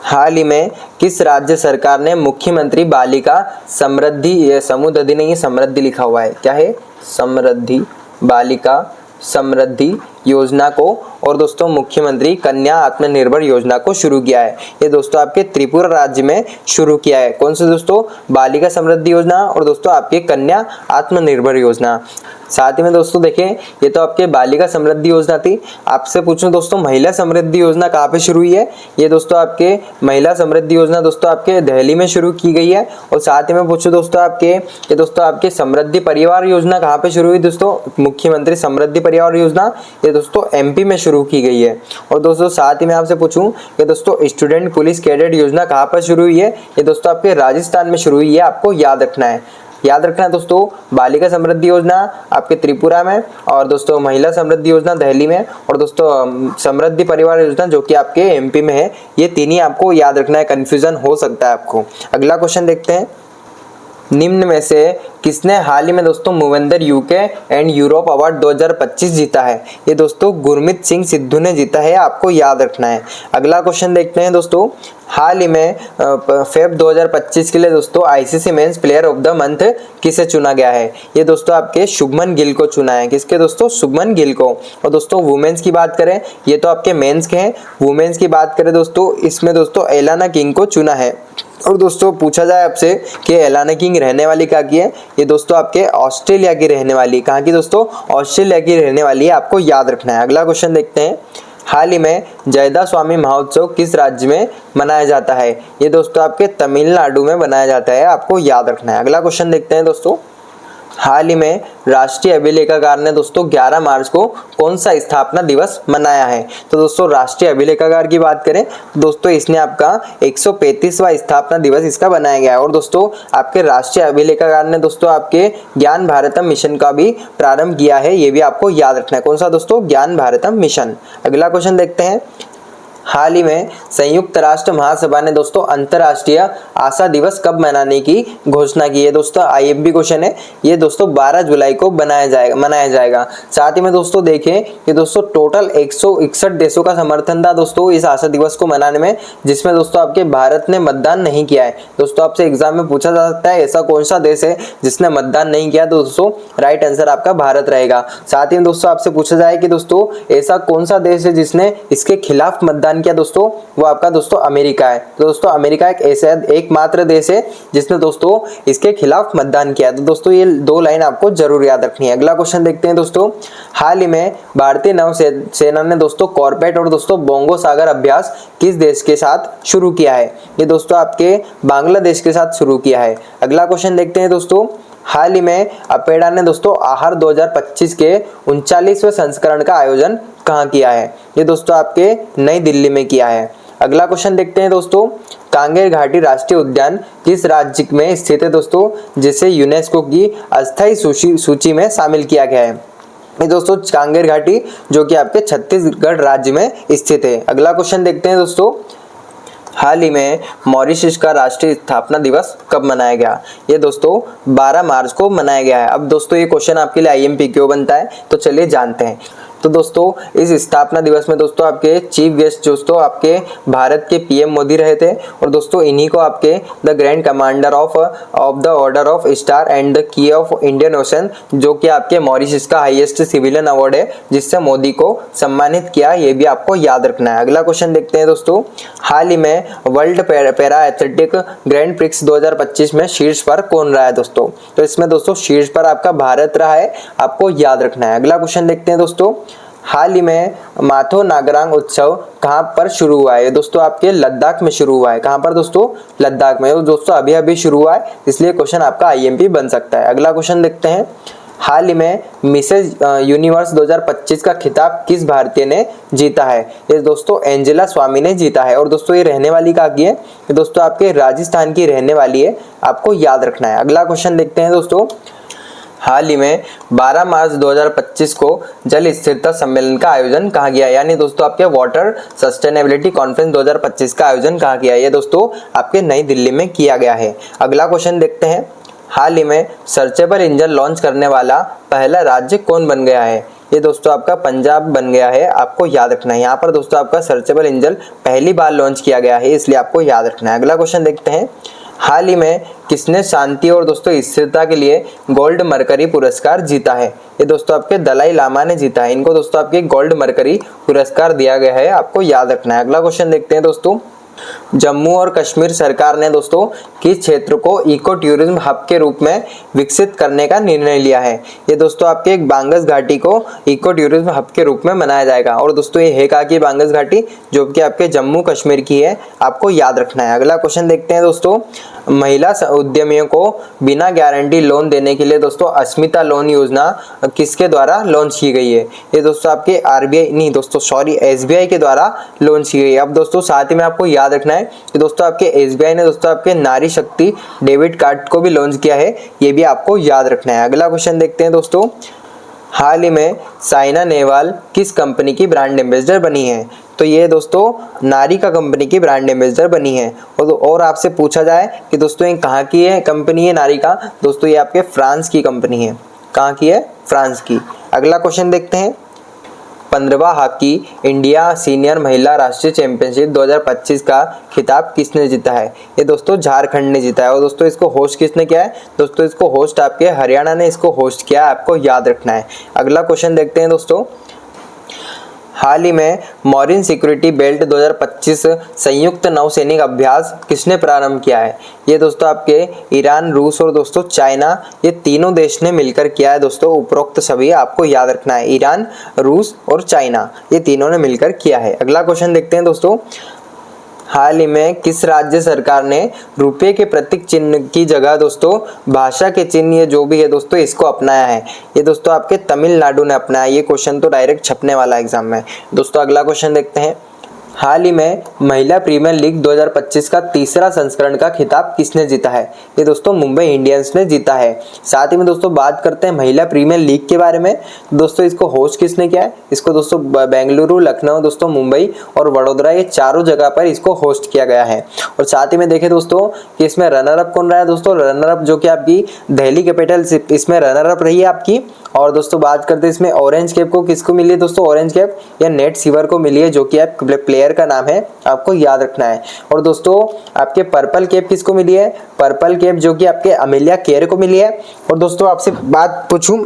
हाल ही में किस राज्य सरकार ने मुख्यमंत्री बालिका समृद्धि, ये समुद्धी नहीं, समृद्धि लिखा हुआ है, क्या है? समृद्धि, बालिका समृद्धि योजना को और दोस्तों मुख्यमंत्री कन्या आत्मनिर्भर योजना को शुरू किया है? ये दोस्तों आपके त्रिपुरा राज्य में शुरू किया है। कौन से दोस्तों? बालिका समृद्धि योजना और दोस्तों आपके कन्या आत्मनिर्भर योजना। साथ ही में दोस्तों देखें, ये तो आपके बालिका समृद्धि योजना थी। आपसे पूछूं दोस्तों, महिला समृद्धि योजना कहाँ पे शुरू हुई है? ये दोस्तों आपके महिला समृद्धि योजना दोस्तों आपके दिल्ली में शुरू की गई है। और साथ ही में पूछूं दोस्तों आपके, ये दोस्तों आपके समृद्धि परिवार योजना कहाँ पे शुरू हुई दोस्तों? मुख्यमंत्री समृद्धि परिवार योजना ये दोस्तों एमपी में शुरू की गई है। और दोस्तों साथ ही मैं आपसे पूछूं कि दोस्तों स्टूडेंट पुलिस कैडेट योजना कहाँ पर शुरू हुई है? ये दोस्तों आपके राजस्थान में शुरू हुई है, आपको याद रखना है। याद रखना है दोस्तों, बालिका समृद्धि योजना आपके त्रिपुरा में, और दोस्तों महिला समृद्धि योजना दिल्ली में, और दोस्तों समृद्धि परिवार योजना जो कि आपके एमपी में है। ये तीन ही आपको याद रखना है, कंफ्यूजन हो सकता है आपको। अगला क्वेश्चन देखते हैं, निम्न में से किसने हाल ही में दोस्तों मूवेंदर यूके एंड यूरोप अवार्ड 2025 जीता है? ये दोस्तों गुरमीत सिंह सिद्धू ने जीता है, आपको याद रखना है। अगला क्वेश्चन देखते हैं दोस्तों, हाल ही में फेब 2025 के लिए दोस्तों ICC men's player of the month किसे चुना गया है? ये दोस्तों आपके शुभमन गिल को चुना है। किसके दोस्तों? शुभमन गिल को। और दोस्तों वुमेन्स की बात करें, ये तो आपके मेंस के हैं। वुमेन्स की बात करें दोस्तों, इसमें दोस्तों एलाना किंग को चुना है। और दोस्तों पूछा जाए आपसे कि एलाना किंग रहने वाली कहाँ की है? ये दोस्तों आपके ऑस्ट्रेलिया की रहने वाली। कहाँ की दोस्तों? ऑस्ट्रेलिया की रहने वाली है, आपको याद रखना है। अगला क्वेश्चन देखते हैं, हाल ही में जयदा स्वामी महोत्सव किस राज्य में मनाया जाता है? ये दोस्तों आपके तमिलनाडु में मनाया जाता है, आपको याद रखना है। अगला क्वेश्चन देखते हैं दोस्तों, हाल ही में राष्ट्रीय अभिलेखागार ने दोस्तों 11 मार्च को कौन सा स्थापना दिवस मनाया है? तो दोस्तों राष्ट्रीय अभिलेखागार की बात करें दोस्तों, इसने आपका 135वां स्थापना दिवस इसका बनाया गया है। और दोस्तों आपके राष्ट्रीय अभिलेखागार ने दोस्तों आपके ज्ञान भारतम मिशन का भी प्रारंभ किया है, ये भी आपको याद रखना है। कौन सा दोस्तों? ज्ञान भारतम मिशन। अगला क्वेश्चन देखते हैं, हाल ही में संयुक्त राष्ट्र महासभा ने दोस्तों अंतर्राष्ट्रीय आशा दिवस कब मनाने की घोषणा की है? दोस्तों आईएमपी क्वेश्चन है, ये दोस्तों 12 जुलाई को मनाया जाएगा। साथ ही में दोस्तों देखें कि दोस्तों टोटल 161 देशों का समर्थन था दोस्तों इस आशा दिवस को मनाने में, जिसमें दोस्तों आपके भारत ने मतदान नहीं किया है। दोस्तों आपसे एग्जाम में पूछा जा सकता है ऐसा कौन सा देश है जिसने मतदान नहीं किया? तो दोस्तों राइट आंसर आपका भारत रहेगा। साथ ही में दोस्तों आपसे पूछा जाए कि दोस्तों ऐसा कौन सा देश है जिसने इसके खिलाफ मतदान किया दोस्तों? वो आपका दोस्तों अमेरिका है। तो दोस्तों अमेरिका एक ऐसा एकमात्र देश है जिसने दोस्तों इसके खिलाफ मतदान किया। तो दोस्तों ये दो लाइन आपको जरूर याद रखनी है। अगला क्वेश्चन देखते हैं दोस्तों, हाल ही में भारतीय नौसेना ने दोस्तों कॉर्बेट और दोस्तों बोंगो सागर अभ्यास किस देश के साथ शुरू किया है? ये दोस्तों आपके बांग्लादेश के साथ शुरू किया है। अगला क्वेश्चन देखते हैं दोस्तों, हाल ही में अपेडा ने दोस्तों आहार 2025 के 39वें संस्करण का आयोजन कहाँ किया है? ये दोस्तों आपके नई दिल्ली में किया है। अगला क्वेश्चन देखते हैं दोस्तों, कांगेर घाटी राष्ट्रीय उद्यान किस राज्य में स्थित है दोस्तों, जिसे यूनेस्को की अस्थायी सूची में शामिल किया गया है? ये दोस्तों कांगेर घाटी जो कि आपके छत्तीसगढ़ राज्य में स्थित है। अगला क्वेश्चन देखते हैं दोस्तों, हाल ही में मॉरिशस का राष्ट्रीय स्थापना दिवस कब मनाया गया? ये दोस्तों 12 मार्च को मनाया गया है। अब दोस्तों ये क्वेश्चन आपके लिए आईएमपी क्यों बनता है, तो चलिए जानते हैं। तो दोस्तों इस स्थापना दिवस में दोस्तों आपके चीफ गेस्ट दोस्तों आपके भारत के पीएम मोदी रहे थे। और दोस्तों इन्हीं को आपके the grand commander of the order of star and the key of Indian ocean, जो कि आपके मॉरिशस का हाईएस्ट सिविलियन अवार्ड है, जिससे मोदी को सम्मानित किया, ये भी आपको याद रखना है। अगला क्वेश्चन देखते हैं दोस्तों, हाल ही में world para athletic grand prix 2025 में शीर्ष पर कौन रहा है दोस्तों? तो इसमें दोस्तों शीर्ष पर आपका भारत रहा है, आपको याद रखना है। अगला क्वेश्चन देखते हैं दोस्तों, हाल ही में माथो नागरांग उत्सव कहाँ पर शुरू हुआ है? ये दोस्तों आपके लद्दाख में शुरू हुआ है। कहाँ पर दोस्तों? लद्दाख में। और दोस्तों अभी अभी शुरू हुआ है, इसलिए क्वेश्चन आपका आईएमपी बन सकता है। अगला क्वेश्चन देखते हैं। हाल ही में मिसेज यूनिवर्स 2025 का खिताब किस भारतीय ने जीता है? ये दोस्तों एंजेला स्वामी ने जीता है। और दोस्तों ये रहने वाली कहाँ की है? ये दोस्तों आपके राजस्थान की रहने वाली है, आपको याद रखना है। अगला क्वेश्चन देखते हैं दोस्तों। हाल ही में 12 मार्च 2025 को जल स्थिरता सम्मेलन का आयोजन कहाँ किया? यानी दोस्तों आपके वाटर सस्टेनेबिलिटी कॉन्फ्रेंस 2025 का आयोजन कहाँ किया? ये दोस्तों आपके नई दिल्ली में किया गया है। अगला क्वेश्चन देखते हैं। हाल ही में सर्चेबल इंजन लॉन्च करने वाला पहला राज्य कौन बन गया है? ये दोस्तों आपका पंजाब बन गया है, आपको याद रखना है। यहाँ पर दोस्तों आपका सर्चेबल इंजन पहली बार लॉन्च किया गया है, इसलिए आपको याद रखना है। अगला क्वेश्चन देखते हैं। हाल ही में किसने शांति और दोस्तों स्थिरता के लिए गोल्ड मरकरी पुरस्कार जीता है? ये दोस्तों आपके दलाई लामा ने जीता है। इनको दोस्तों आपके गोल्ड मरकरी पुरस्कार दिया गया है, आपको याद रखना है। अगला क्वेश्चन देखते हैं दोस्तों। जम्मू और कश्मीर सरकार ने दोस्तों किस क्षेत्र को इको टूरिज्म हब के रूप में विकसित करने का निर्णय लिया है? ये दोस्तों आपके बांगस घाटी को इको टूरिज्म हब के रूप में बनाया जाएगा। और दोस्तों ये है कहाँ की बांगस घाटी? जो कि आपके जम्मू कश्मीर की है, आपको याद रखना है। अगला क्वेश्चन देखते हैं दोस्तों। महिला उद्यमियों को बिना गारंटी लोन देने के लिए दोस्तों अस्मिता लोन योजना किसके द्वारा लॉन्च की गई है? ये दोस्तों आपके आरबीआई नहीं दोस्तों सॉरी एसबीआई के द्वारा लॉन्च की गई है। अब दोस्तों साथ ही में आपको याद रखना है कि दोस्तों आपके एसबीआई ने दोस्तों आपके नारी शक्ति डेबिट कार्ड को भी लॉन्च किया है, ये भी आपको याद रखना है। अगला क्वेश्चन देखते हैं दोस्तों। हाल ही में साइना नेहवाल किस कंपनी की ब्रांड एम्बेसडर बनी है? तो ये दोस्तों नारिका कंपनी की ब्रांड एम्बेसडर बनी है। और आपसे पूछा जाए कि दोस्तों ये कहाँ की है कंपनी है नारिका? दोस्तों ये आपके फ्रांस की कंपनी है। कहाँ की है? फ्रांस की। अगला क्वेश्चन देखते हैं। 15वां हॉकी इंडिया सीनियर महिला राष्ट्रीय चैंपियनशिप 2025 का खिताब किसने जीता है? ये दोस्तों झारखंड ने जीता है। और दोस्तों इसको होस्ट किसने किया है? दोस्तों इसको होस्ट आपके हरियाणा ने इसको होस्ट किया है, आपको याद रखना है। अगला क्वेश्चन देखते हैं दोस्तों। हाल ही में मॉरिन सिक्योरिटी बेल्ट 2025 संयुक्त नौसैनिक अभ्यास किसने प्रारंभ किया है? ये दोस्तों आपके ईरान, रूस और दोस्तों चाइना, ये तीनों देश ने मिलकर किया है दोस्तों। उपरोक्त सभी आपको याद रखना है। ईरान, रूस और चाइना, ये तीनों ने मिलकर किया है। अगला क्वेश्चन देखते हैं दोस्तों। हाल ही में किस राज्य सरकार ने रुपये के प्रतीक चिन्ह की जगह दोस्तों भाषा के चिन्ह ये जो भी है दोस्तों इसको अपनाया है? ये दोस्तों आपके तमिलनाडु ने अपनाया। ये क्वेश्चन तो डायरेक्ट छपने वाला एग्जाम में। दोस्तों अगला क्वेश्चन देखते हैं। हाल ही में महिला प्रीमियर लीग 2025 का तीसरा संस्करण का खिताब किसने जीता है? ये दोस्तों मुंबई इंडियंस ने जीता है। साथ ही में दोस्तों बात करते हैं महिला प्रीमियर लीग के बारे में। दोस्तों इसको होस्ट किसने किया है? इसको दोस्तों बेंगलुरु, लखनऊ, दोस्तों मुंबई और वडोदरा, ये चारों जगह पर इसको होस्ट किया गया है। और साथ ही में देखें दोस्तों कि इसमें रनर अप कौन रहा है? दोस्तों रनर अप जो कि आपकी दिल्ली कैपिटल्स इसमें रनर अप रही है आपकी। और दोस्तों बात करते हैं इसमें ऑरेंज कैप को किसको मिली है? दोस्तों ऑरेंज कैप या नेट सीवर को मिली है, जो कि आप प्लेयर का नाम है, आपको याद रखना है। और दोस्तों आपके पर्पल कैप किसको मिली है? पर्पल कैप जो कि आपके अमेलिया केयर को मिली है। और दोस्तों आपसे बात पूछूं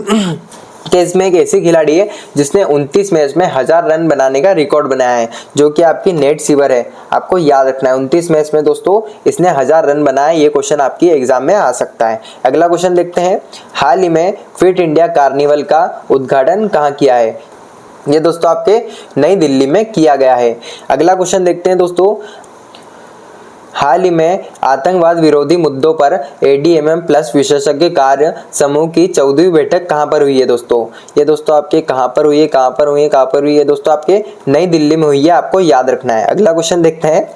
कि इसमें एक ऐसी खिलाड़ी है जिसने 29 मैच में 1000 रन बनाने का रिकॉर्ड बनाया है, जो कि आपकी नेट सीवर है, आपको याद रखना है। 29 मैच में दोस्तों इसने 1000 रन बनाया। ये क्वेश्चन आपकी एग्जाम में आ सकता है। अगला क्वेश्चन देखते हैं। हाल ही में फिट इंडिया कार्निवल का उद्घाटन कहाँ किया है? ये दोस्तों आपके नई दिल्ली में किया गया है। अगला क्वेश्चन देखते हैं दोस्तों। हाल ही में आतंकवाद विरोधी मुद्दों पर एडीएमएम प्लस विशेषज्ञ कार्य समूह की 14वीं बैठक कहां पर हुई है? दोस्तों ये दोस्तों आपके कहां पर हुई है? कहां पर हुई है? कहां पर हुई है? दोस्तों आपके नई दिल्ली में हुई है, आपको याद रखना है। अगला क्वेश्चन देखते हैं।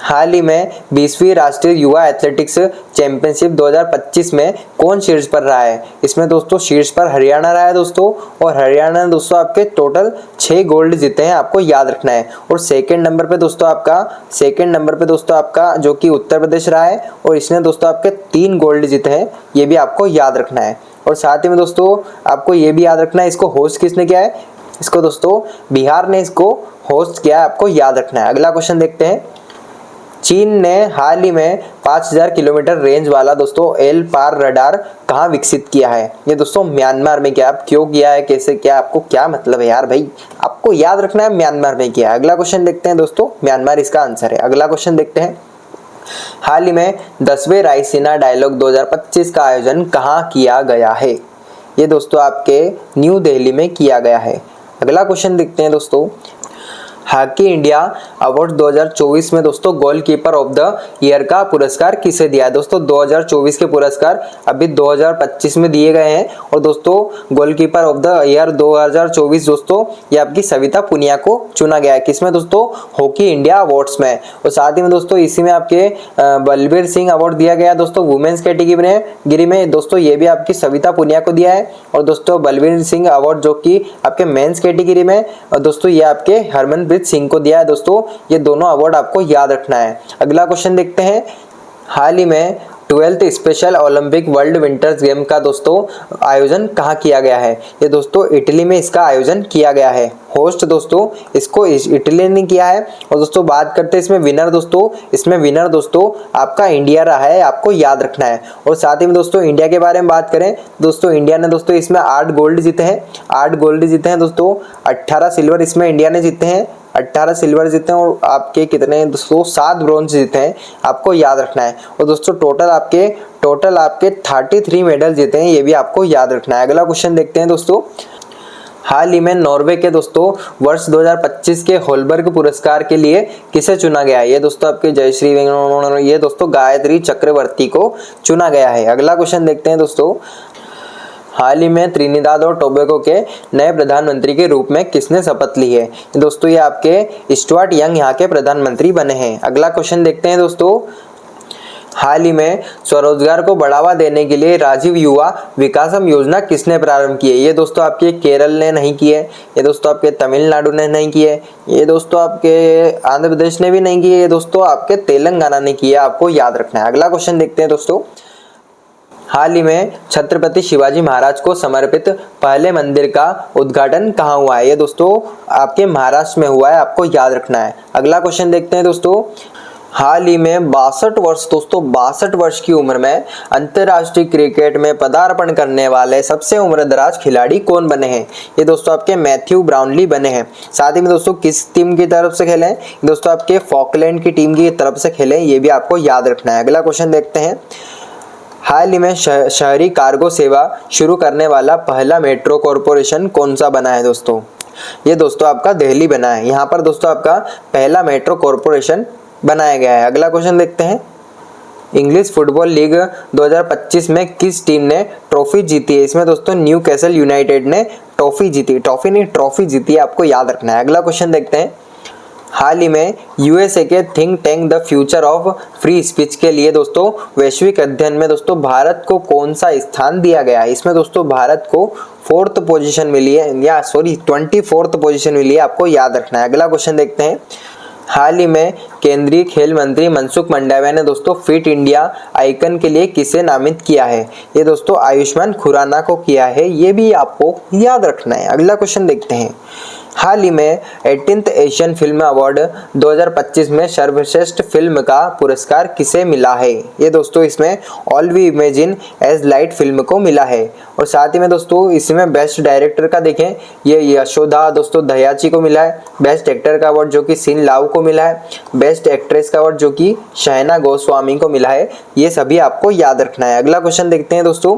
हाल ही में 20वीं राष्ट्रीय युवा एथलेटिक्स चैंपियनशिप 2025 में कौन शीर्ष पर रहा है? इसमें दोस्तों शीर्ष पर हरियाणा रहा है दोस्तों। और हरियाणा ने दोस्तों आपके टोटल 6 गोल्ड जीते हैं, आपको याद रखना है। और सेकंड नंबर पे दोस्तों आपका जो कि उत्तर प्रदेश रहा है, और इसने दोस्तों आपके 3 गोल्ड जीते हैं, ये भी आपको याद रखना है। और साथ ही में दोस्तों आपको ये भी याद रखना है, इसको होस्ट किसने किया है? इसको दोस्तों बिहार ने इसको होस्ट किया है, आपको याद रखना है। अगला क्वेश्चन देखते हैं। चीन ने हाल ही में 5000 किलोमीटर रेंज वाला दोस्तों एल पार रडार कहाँ विकसित किया है? ये दोस्तों म्यांमार में किया। आप क्यों किया है, कैसे किया, आपको क्या मतलब है यार भाई, आपको याद रखना है म्यांमार में किया है। अगला क्वेश्चन देखते हैं दोस्तों। म्यांमार इसका आंसर है। अगला क्वेश्चन देखते हैं। हाल ही में 10वें रायसीना डायलॉग 2025 का आयोजन कहाँ किया गया है? ये दोस्तों आपके न्यू दिल्ली में किया गया है। अगला क्वेश्चन देखते हैं दोस्तों, हॉकी इंडिया अवार्ड 2024 में दोस्तों गोलकीपर ऑफ द ईयर का पुरस्कार किसे दिया है। दोस्तों 2024 के पुरस्कार अभी 2025 में दिए गए हैं और दोस्तों गोलकीपर ऑफ द ईयर 2024 दोस्तों ये आपकी सविता पुनिया को चुना गया है। किसमें दोस्तों, हॉकी इंडिया अवार्ड्स में। और साथ ही में दोस्तों इसी में आपके बलबीर सिंह अवार्ड दिया गया दोस्तों वुमेन्स कैटेगरी में दोस्तों ये भी आपकी सविता पुनिया को दिया है। और दोस्तों बलबीर सिंह अवार्ड जो कि आपके मेंस कैटेगरी में और दोस्तों ये आपके हरमनप्रीत सिंह को दिया है। दोस्तों ये दोनों अवार्ड आपको याद रखना है। अगला क्वेश्चन देखते हैं, हाल ही में 12th special Olympic world winters game का दोस्तों आयोजन कहाँ किया गया है। ये दोस्तों इटली में इसका आयोजन किया गया है। होस्ट दोस्तों इसको इटली ने किया है। और दोस्तों बात करते हैं इसमें विनर दोस्तों आपका इंडिया रहा है, आपको याद रखना है। और साथ ही में दोस्तों इंडिया के बारे में बात करें दोस्तों, इंडिया ने दोस्तों इसमें 8 गोल्ड जीते हैं दोस्तों, 18 सिल्वर इसमें इंडिया ने जीते हैं, 18 सिल्वर जीते हैं और आपके कितने दोस्तों 7 ब्रॉन्ज जीते हैं, आपको याद रखना है। और दोस्तों टोटल आपके 33 मेडल जीते हैं, ये भी आपको याद रखना है। अगला क्वेश्चन देखते हैं दोस्तों, हाल ही में नॉर्वे के दोस्तों वर्ष 2025 के होलबर्ग पुरस्कार के लिए किसे चुना गया है। ये दोस्तों आपके जयश्री ये दोस्तों गायत्री चक्रवर्ती को चुना गया है। अगला क्वेश्चन देखते हैं दोस्तों, हाल ही में त्रिनिदाद और टोबैगो के नए प्रधानमंत्री के रूप में किसने शपथ ली है। दोस्तों ये आपके स्टुअर्ट यंग यहाँ के प्रधानमंत्री बने हैं। अगला क्वेश्चन देखते हैं दोस्तों, हाल ही में स्वरोजगार को बढ़ावा देने के लिए राजीव युवा विकासम योजना किसने प्रारंभ की है। ये दोस्तों आपके केरल ने नहीं की है, ये दोस्तों आपके तमिलनाडु ने नहीं की है, ये दोस्तों आपके आंध्र प्रदेश ने भी नहीं की है, ये दोस्तों आपके तेलंगाना ने की है, आपको याद रखना है। अगला क्वेश्चन देखते हैं दोस्तों, हाल ही में छत्रपति शिवाजी महाराज को समर्पित पहले मंदिर का उद्घाटन कहाँ हुआ है। ये दोस्तों आपके महाराष्ट्र में हुआ है, आपको याद रखना है। अगला क्वेश्चन देखते हैं दोस्तों, हाल ही में 62 वर्ष की उम्र में अंतर्राष्ट्रीय क्रिकेट में पदार्पण करने वाले सबसे उम्रदराज खिलाड़ी कौन बने हैं। ये दोस्तों आपके मैथ्यू ब्राउनली बने हैं। साथ ही में दोस्तों किस टीम की तरफ से खेले, दोस्तों आपके फॉकलैंड की टीम की तरफ से खेले, ये भी आपको याद रखना है। अगला क्वेश्चन देखते हैं, हाल ही में शहरी कार्गो सेवा शुरू करने वाला पहला मेट्रो कॉरपोरेशन कौन सा बना है। दोस्तों ये दोस्तों आपका दिल्ली बना है। यहाँ पर दोस्तों आपका पहला मेट्रो कॉरपोरेशन बनाया गया है। अगला क्वेश्चन देखते हैं, इंग्लिश फुटबॉल लीग 2025 में किस टीम ने ट्रॉफी जीती है। इसमें दोस्तों न्यूकैसल यूनाइटेड ने ट्रॉफी जीती है, आपको याद रखना है। अगला क्वेश्चन देखते हैं, हाल ही में यूएसए के think tank the future of free speech के लिए दोस्तों वैश्विक अध्ययन में दोस्तों भारत को कौन सा स्थान दिया गया है। इसमें दोस्तों भारत को 24th पोजीशन मिली है, आपको याद रखना है। अगला क्वेश्चन देखते हैं, हाल ही में केंद्रीय खेल मंत्री मनसुख मंडाविया ने दोस्तों फिट इंडिया आइकन के लिए किसे नामित किया है। ये दोस्तों आयुष्मान खुराना को किया है, ये भी आपको याद रखना है। अगला क्वेश्चन देखते हैं, हाल ही में 18th एशियन फिल्म अवार्ड 2025 में सर्वश्रेष्ठ फिल्म का पुरस्कार किसे मिला है। ये दोस्तों इसमें All We Imagine as Light film को मिला है। और साथ ही में दोस्तों इसमें बेस्ट डायरेक्टर का देखें, ये यशोदा दोस्तों दयाची को मिला है। बेस्ट एक्टर का अवार्ड जो कि सिन लाव को मिला है। बेस्ट एक्ट्रेस का अवार्ड जो कि शहना गोस्वामी को मिला है। ये सभी आपको याद रखना है। अगला क्वेश्चन देखते हैं दोस्तों,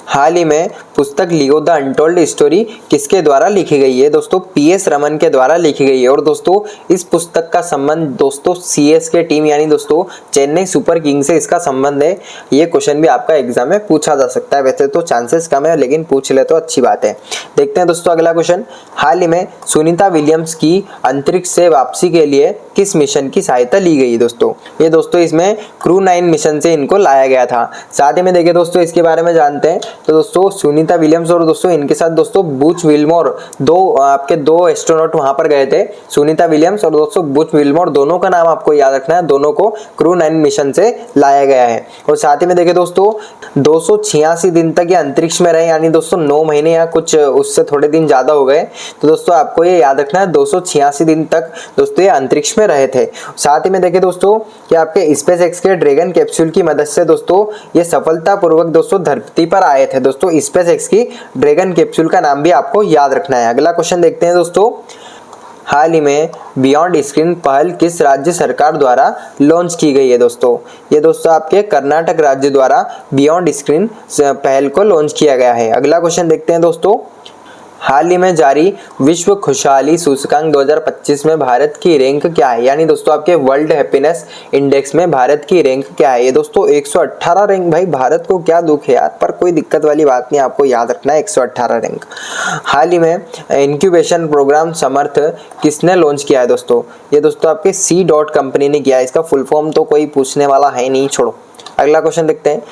हाल ही में पुस्तक लियो द अनटोल्ड स्टोरी किसके द्वारा लिखी गई है। दोस्तों पीएस रमन के द्वारा लिखी गई है। और दोस्तों इस पुस्तक का संबंध दोस्तों सीएसके टीम यानी दोस्तों चेन्नई सुपर किंग से इसका संबंध है। ये क्वेश्चन भी आपका एग्जाम में पूछा जा सकता है, वैसे तो चांसेस कम है लेकिन पूछ ले तो अच्छी बात है। देखते हैं दोस्तों अगला क्वेश्चन, हाल ही में सुनीता विलियम्स की अंतरिक्ष से वापसी के लिए किस मिशन की सहायता ली गई। दोस्तों ये दोस्तों इसमें क्रू 9 मिशन से इनको लाया गया था। साथ ही में देखिए दोस्तों इसके बारे में जानते हैं तो दोस्तों सुनीता विलियम्स और दोस्तों इनके साथ दोस्तों बुच विल्मोर दो एस्ट्रोनॉट वहां पर गए थे। सुनीता विलियम्स और दोस्तों बुच विल्मोर दोनों का नाम आपको याद रखना है, दोनों को क्रू 9 मिशन से लाया गया है। और साथ ही में देखिए दोस्तों 286 दिन तक ये अंतरिक्ष में रहे, यानी दोस्तों 9 महीने या कुछ उससे थोड़े दिन ज्यादा हो गए। तो दोस्तों आपको ये याद रखना है 286 दिन तक दोस्तों ये अंतरिक्ष में रहे थे। साथ ही में देखिए दोस्तों कि आपके स्पेस एक्स के ड्रैगन कैप्सूल की मदद से दोस्तों ये सफलतापूर्वक दोस्तों धरती पर आए थे। दोस्तों स्पेस एक्स की ड्रैगन कैप्सूल का नाम भी आपको याद रखना है। अगला क्वेश्चन देखते हैं दोस्तों, हाल ही में बियॉन्ड स्क्रीन पहल किस राज्य सरकार द्वारा लॉन्च की गई है। दोस्तों ये दोस्तों आपके कर्नाटक राज्य द्वारा बियॉन्ड स्क्रीन पहल को लॉन्च किया गया है। अगला क्वेश्चन देखते हैं दोस्तों, हाल ही में जारी विश्व खुशहाली सूचकांक 2025 में भारत की रैंक क्या है, यानी दोस्तों आपके वर्ल्ड हैप्पीनेस इंडेक्स में भारत की रैंक क्या है। ये दोस्तों 118 रैंक। भाई भारत को क्या दुख है यार, पर कोई दिक्कत वाली बात नहीं, आपको याद रखना है 118 रैंक। हाल ही में इंक्यूबेशन प्रोग्राम समर्थ किसने लॉन्च किया है दोस्तों, ये दोस्तों आपके सी डॉट कंपनी ने किया है। इसका फुल फॉर्म तो कोई पूछने वाला है नहीं, छोड़ो। अगला क्वेश्चन देखते हैं।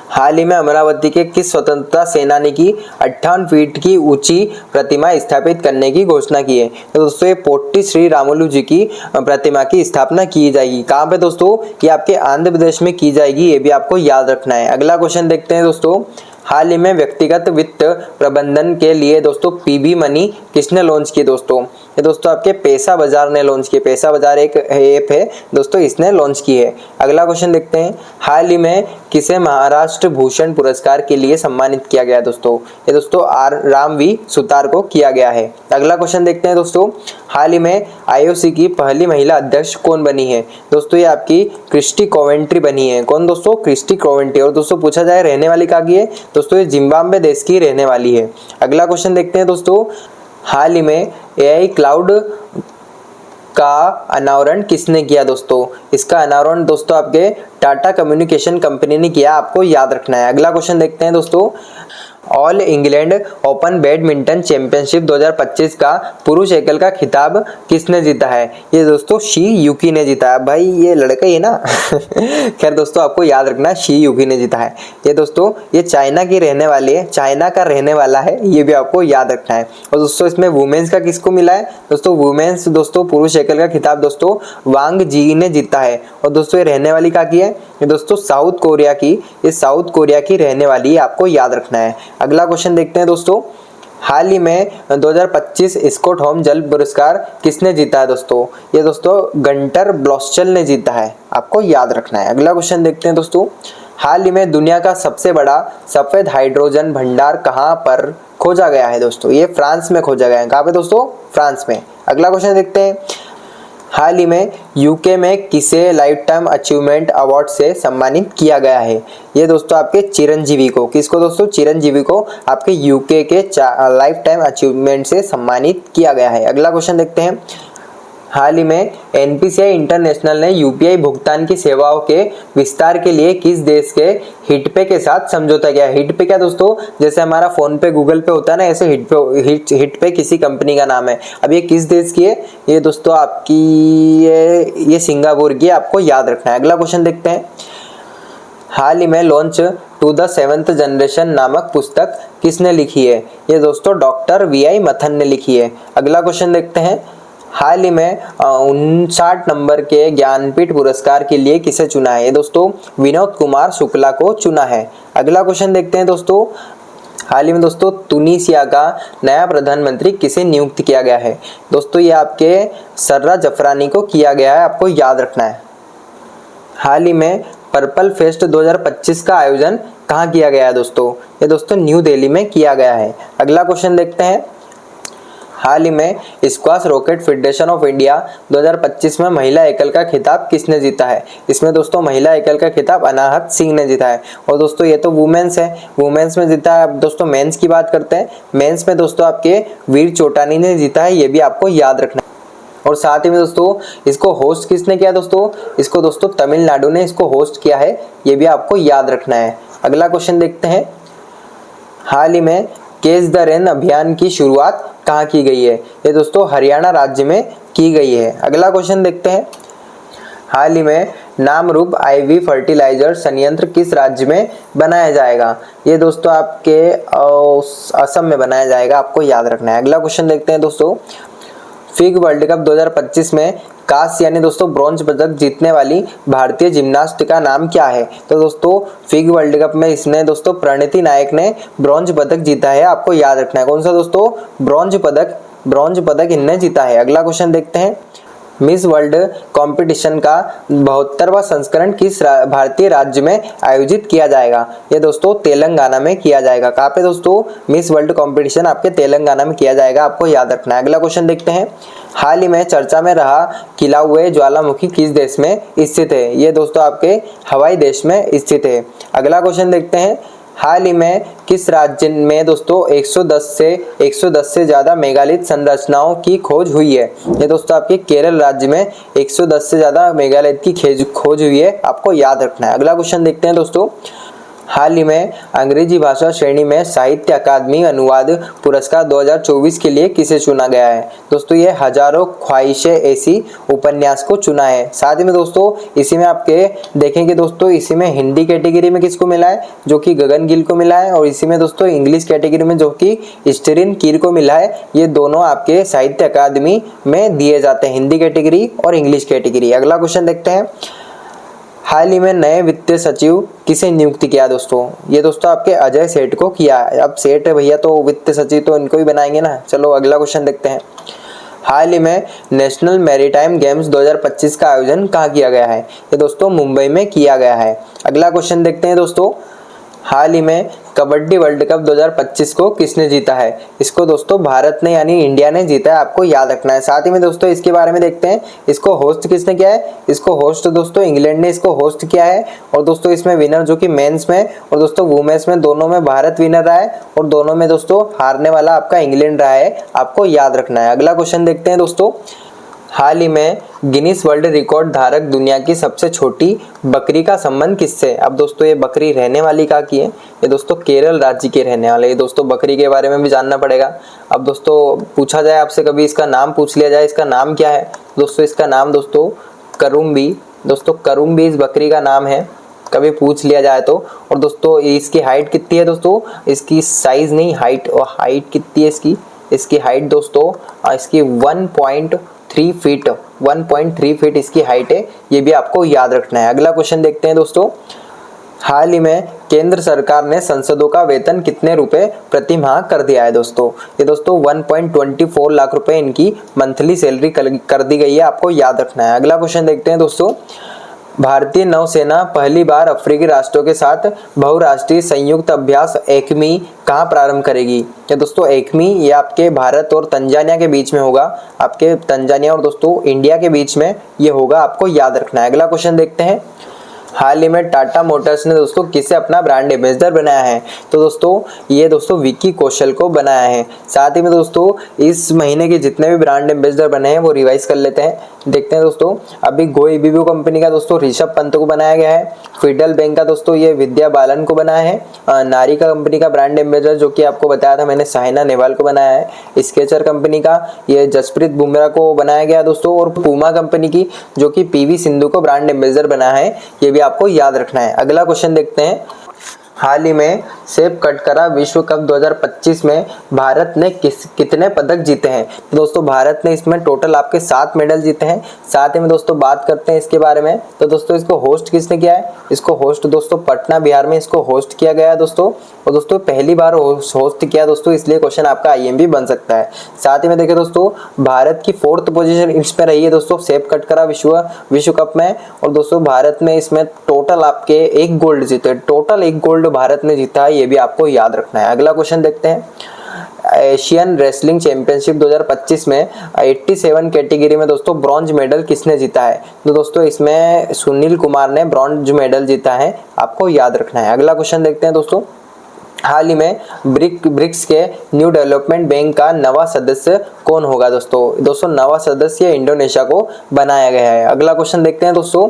हाल ही में अमरावती के किस स्वतंत्रता सेनानी की 58 फीट की ऊंची प्रतिमा स्थापित करने की घोषणा की है। तो दोस्तों ये पोट्टी श्री रामुलु जी की प्रतिमा की स्थापना की जाएगी। कहाँ पे दोस्तों, ये आपके आंध्र प्रदेश में की जाएगी, ये भी आपको याद रखना है। अगला क्वेश्चन देखते हैं दोस्तों। हाल ही में व्यक्तिगत वित्त प्रबंधन के लिए दोस्तों पीबी मनी किसने लॉन्च की दोस्तों, ये दोस्तों आपके पैसा बाजार ने लॉन्च की। पैसा बाजार एक ऐप है दोस्तों, इसने लॉन्च की है। अगला क्वेश्चन देखते हैं। हाल ही में किसे महाराष्ट्र भूषण पुरस्कार के लिए सम्मानित किया गया दोस्तों, ये दोस्तों आर रामवी सुतार को किया गया है। अगला क्वेश्चन देखते हैं दोस्तों। हाल ही में आईओसी की पहली महिला अध्यक्ष कौन बनी है दोस्तों, ये आपकी क्रिस्टी कोवेंट्री बनी है। कौन दोस्तों, क्रिस्टी कोवेंट्री। और दोस्तों पूछा जाए रहने वाली कहाँ की है दोस्तों, ये जिम्बाब्वे देश की रहने वाली है। अगला क्वेश्चन देखते हैं दोस्तों। हाल ही में एआई क्लाउड का अनावरण किसने किया दोस्तों, इसका अनावरण दोस्तों आपके टाटा कम्युनिकेशन कंपनी ने किया, आपको याद रखना है। अगला क्वेश्चन देखते हैं दोस्तों। All England open badminton championship 2025 का पुरुष एकल का खिताब किसने जीता है, ये दोस्तों शी यूकी ने जीता है। भाई ये लड़का ही है ना खैर दोस्तों आपको याद रखना है, शी यूकी ने जीता है। ये दोस्तों ये चाइना की रहने वाली है, चाइना का रहने वाला है, ये भी आपको याद रखना है। और दोस्तों इसमें वुमेन्स का किसको मिला है दोस्तों, वुमेन्स दोस्तों पुरुष एकल का खिताब दोस्तों वांग जी ने जीता है। और दोस्तों ये रहने वाली कहाँ की है, ये दोस्तों साउथ कोरिया की, ये साउथ कोरिया की रहने वाली है, आपको याद रखना है। अगला क्वेश्चन देखते हैं दोस्तों। हाल ही में 2025 स्टॉकहोम जल पुरस्कार किसने जीता है दोस्तों, ये दोस्तों गंटर ब्लॉस्चल ने जीता है, आपको याद रखना है। अगला क्वेश्चन देखते हैं दोस्तों। हाल ही में दुनिया का सबसे बड़ा सफेद हाइड्रोजन भंडार कहाँ पर खोजा गया है दोस्तों, ये फ्रांस में खोजा गया है। कहाँ पे दोस्तों, फ्रांस में। अगला क्वेश्चन देखते हैं। हाल ही में यूके में किसे लाइफ टाइम अचीवमेंट अवार्ड से सम्मानित किया गया है, ये दोस्तों आपके चिरंजीवी को। किसको दोस्तों, चिरंजीवी को आपके यूके के लाइफ टाइम अचीवमेंट से सम्मानित किया गया है। अगला क्वेश्चन देखते हैं। हाल ही में एनपीसीआई इंटरनेशनल ने यूपीआई भुगतान की सेवाओं के विस्तार के लिए किस देश के हिटपे के साथ समझौता किया है। हिटपे क्या दोस्तों, जैसे हमारा फोन पे गूगल पे होता है ना, ऐसे हिटपे किसी कंपनी का नाम है। अब ये किस देश की है, ये दोस्तों आपकी ये सिंगापुर की, आपको याद रखना है। अगला क्वेश्चन देखते हैं। हाल ही में launch to the 7th generation नामक पुस्तक किसने लिखी है, ये दोस्तों डॉक्टर वीआई मथन ने लिखी है। अगला क्वेश्चन देखते हैं। हाल ही में 59 नंबर के ज्ञानपीठ पुरस्कार के लिए किसे चुना है, ये दोस्तों विनोद कुमार शुक्ला को चुना है। अगला क्वेश्चन देखते हैं दोस्तों। हाल ही में दोस्तों तुनीसिया का नया प्रधानमंत्री किसे नियुक्त किया गया है दोस्तों, ये आपके सर्रा जफरानी को किया गया है, आपको याद रखना है। हाल ही में पर्पल फेस्ट 2025 का आयोजन कहाँ किया गया है दोस्तों, ये दोस्तों न्यू दिल्ली में किया गया है। अगला क्वेश्चन देखते हैं। हाल ही में squash rocket federation of India 2025 में महिला एकल का खिताब किसने जीता है, इसमें दोस्तों महिला एकल का खिताब अनाहत सिंह ने जीता है। और दोस्तों ये तो वुमेन्स है, वुमेन्स में जीता है। अब दोस्तों मेंस की बात करते हैं। मेंस में दोस्तों आपके वीर चोटानी ने जीता है, ये भी आपको याद रखना है। और साथ ही में दोस्तों इसको होस्ट किसने किया दोस्तों, इसको दोस्तों तमिलनाडु ने इसको होस्ट किया है, ये भी आपको याद रखना है। अगला क्वेश्चन देखते हैं। हाल ही में कैच द रेन अभियान की शुरुआत कहाँ की गई है, ये दोस्तों हरियाणा राज्य में की गई है। अगला क्वेश्चन देखते हैं। हाल ही में नामरूप आईवी फर्टिलाइजर संयंत्र किस राज्य में बनाया जाएगा, ये दोस्तों आपके असम में बनाया जाएगा, आपको याद रखना है। अगला क्वेश्चन देखते हैं दोस्तों। फिग वर्ल्ड कप 2025 में कांस्य यानी दोस्तों ब्रॉन्ज पदक जीतने वाली भारतीय जिम्नास्ट का नाम क्या है, तो दोस्तों फिग वर्ल्ड कप में इसने दोस्तों प्रणति नायक ने ब्रॉन्ज पदक जीता है, आपको याद रखना है। कौन सा दोस्तों, ब्रॉन्ज पदक इनने जीता है। अगला क्वेश्चन देखते हैं। मिस वर्ल्ड कंपटीशन का 72वां संस्करण किस भारतीय राज्य में आयोजित किया जाएगा, ये दोस्तों तेलंगाना में किया जाएगा। कहाँ पे दोस्तों, मिस वर्ल्ड कंपटीशन आपके तेलंगाना में किया जाएगा, आपको याद रखना है। अगला क्वेश्चन देखते हैं। हाल ही में चर्चा में रहा खिला हुए ज्वालामुखी किस देश में स्थित है, ये दोस्तों आपके हवाई देश में स्थित है। अगला क्वेश्चन देखते हैं। हाल ही में किस राज्य में दोस्तों 110 से ज़्यादा मेगालिथ संरचनाओं की खोज हुई है? ये दोस्तों आपके केरल राज्य में 110 से ज़्यादा मेगालिथ की खोज हुई है, आपको याद रखना है। अगला क्वेश्चन देखते हैं दोस्तों। हाल ही में अंग्रेजी भाषा श्रेणी में साहित्य अकादमी अनुवाद पुरस्कार 2024 के लिए किसे चुना गया है? दोस्तों ये हजारों ख्वाहिशें ऐसी उपन्यास को चुना है। साथ ही में दोस्तों इसी में आपके देखेंगे दोस्तों, इसी में हिंदी कैटेगरी में किसको मिला है? जो कि गगन गिल को मिला है। और इसी में दोस्तों इंग्लिश कैटेगरी में जो कि स्टीरन कीर को मिला है। ये दोनों आपके साहित्य अकादमी में दिए जाते हैं, हिंदी कैटेगरी और इंग्लिश कैटेगरी। अगला क्वेश्चन देखते हैं। हाल ही में नए वित्तीय सचिव किसे नियुक्त किया दोस्तों? ये दोस्तों आपके अजय सेठ को किया है। अब सेठ है भैया तो वित्तीय सचिव तो इनको ही बनाएंगे ना। चलो अगला क्वेश्चन देखते हैं। हाल ही में नेशनल मैरीटाइम गेम्स 2025 का आयोजन कहाँ किया गया है? ये दोस्तों मुंबई में किया गया है। अगला क्वेश्चन देखते हैं दोस्तों। हाल ही में कबड्डी वर्ल्ड कप 2025 को किसने जीता है? इसको दोस्तों भारत ने यानी इंडिया ने जीता है, आपको याद रखना है। साथ ही में दोस्तों इसके बारे में देखते हैं, इसको होस्ट किसने किया है? इसको होस्ट दोस्तों इंग्लैंड ने इसको होस्ट किया है। और दोस्तों इसमें विनर जो कि मेंस में और दोस्तों वुमेन्स में दोनों में भारत विनर रहा है और दोनों में दोस्तों हारने वाला आपका इंग्लैंड रहा है, आपको याद रखना है। अगला क्वेश्चन देखते हैं दोस्तों। हाल ही में गिनीज वर्ल्ड रिकॉर्ड धारक दुनिया की सबसे छोटी बकरी का संबंध किससे? अब दोस्तों ये बकरी रहने वाली कहाँ की है? ये दोस्तों केरल राज्य के रहने वाले। ये दोस्तों बकरी के बारे में भी जानना पड़ेगा। अब दोस्तों पूछा जाए आपसे कभी, इसका नाम पूछ लिया जाए, इसका नाम क्या है? दोस्तों इसका नाम दोस्तों करुम्बी। दोस्तों करुम्बी इस बकरी का नाम है, कभी पूछ लिया जाए तो। और दोस्तों इसकी हाइट कितनी है दोस्तों? इसकी साइज नहीं हाइट, और हाइट कितनी है इसकी हाइट दोस्तों इसकी 1.3 फीट इसकी हाइट है, ये भी आपको याद रखना है। अगला क्वेश्चन देखते हैं दोस्तों। हाल ही में केंद्र सरकार ने सांसदों का वेतन कितने रुपए प्रति माह कर दिया है दोस्तों? ये दोस्तों 1.24 लाख रुपए इनकी मंथली सैलरी कर दी गई है, आपको याद रखना है। अगला क्वेश्चन देखते हैं दोस्तों। भारतीय नौसेना पहली बार अफ्रीकी राष्ट्रों के साथ बहुराष्ट्रीय संयुक्त अभ्यास एक्मी कहाँ प्रारंभ करेगी? ये दोस्तों एक्मी ये आपके भारत और तंजानिया के बीच में होगा, आपके तंजानिया और दोस्तों इंडिया के बीच में ये होगा, आपको याद रखना है। अगला क्वेश्चन देखते हैं। हाल ही में टाटा मोटर्स ने दोस्तों किसे अपना ब्रांड एम्बेसडर बनाया है? तो दोस्तों ये दोस्तों विक्की कौशल को बनाया है। साथ ही में दोस्तों इस महीने के जितने भी ब्रांड एम्बेसडर बने हैं वो रिवाइज कर लेते हैं, देखते हैं दोस्तों। अभी गोई बीबी कंपनी का दोस्तों ऋषभ पंत को बनाया गया है। फेडरल बैंक का दोस्तों ये विद्या बालन को बनाया है। नारी का कंपनी का ब्रांड एम्बेसडर जो कि आपको बताया था मैंने, साइना नेहवाल को बनाया है। स्केचर कंपनी का ये जसप्रीत बुमराह को बनाया गया दोस्तों। और पूमा कंपनी की जो कि पीवी सिंधु को ब्रांड एम्बेसडर बनाया है, ये भी आपको याद रखना है। अगला क्वेश्चन देखते हैं। हाल ही में सेप कटकरा विश्व कप 2025 में भारत ने कितने पदक जीते हैं? तो दोस्तों भारत ने इसमें टोटल आपके 7 मेडल जीते हैं। साथ ही में दोस्तों बात करते हैं इसके बारे में, तो दोस्तों इसको होस्ट किसने किया है? इसको होस्ट दोस्तों पटना बिहार में इसको होस्ट किया गया है दोस्तों। और दोस्तों पहली बार होस्ट किया दोस्तों, इसलिए क्वेश्चन आपका आईएमपी बन सकता है। साथ ही में देखिए दोस्तों भारत की 4th पोजीशन इसमें रही है दोस्तों सेप कटकरा विश्व कप में। और दोस्तों भारत में इसमें टोटल आपके 1 गोल्ड जीते, टोटल 1 गोल्ड भारत ने जीता है, ये भी आपको याद रखना है। अगला क्वेश्चन देखते हैं। एशियन रेसलिंग चैंपियनशिप 2025 में 87 कैटेगरी में दोस्तों ब्रॉन्ज मेडल किसने जीता है? तो दोस्तों इसमें सुनील कुमार ने ब्रॉन्ज मेडल जीता है, आपको याद रखना है। अगला क्वेश्चन देखते हैं दोस्तों। हाल ही में ब्रिक्स के न्यू डेवलपमेंट बैंक का नवा सदस्य कौन होगा दोस्तों नवा सदस्य इंडोनेशिया को बनाया गया है। अगला क्वेश्चन देखते हैं दोस्तों।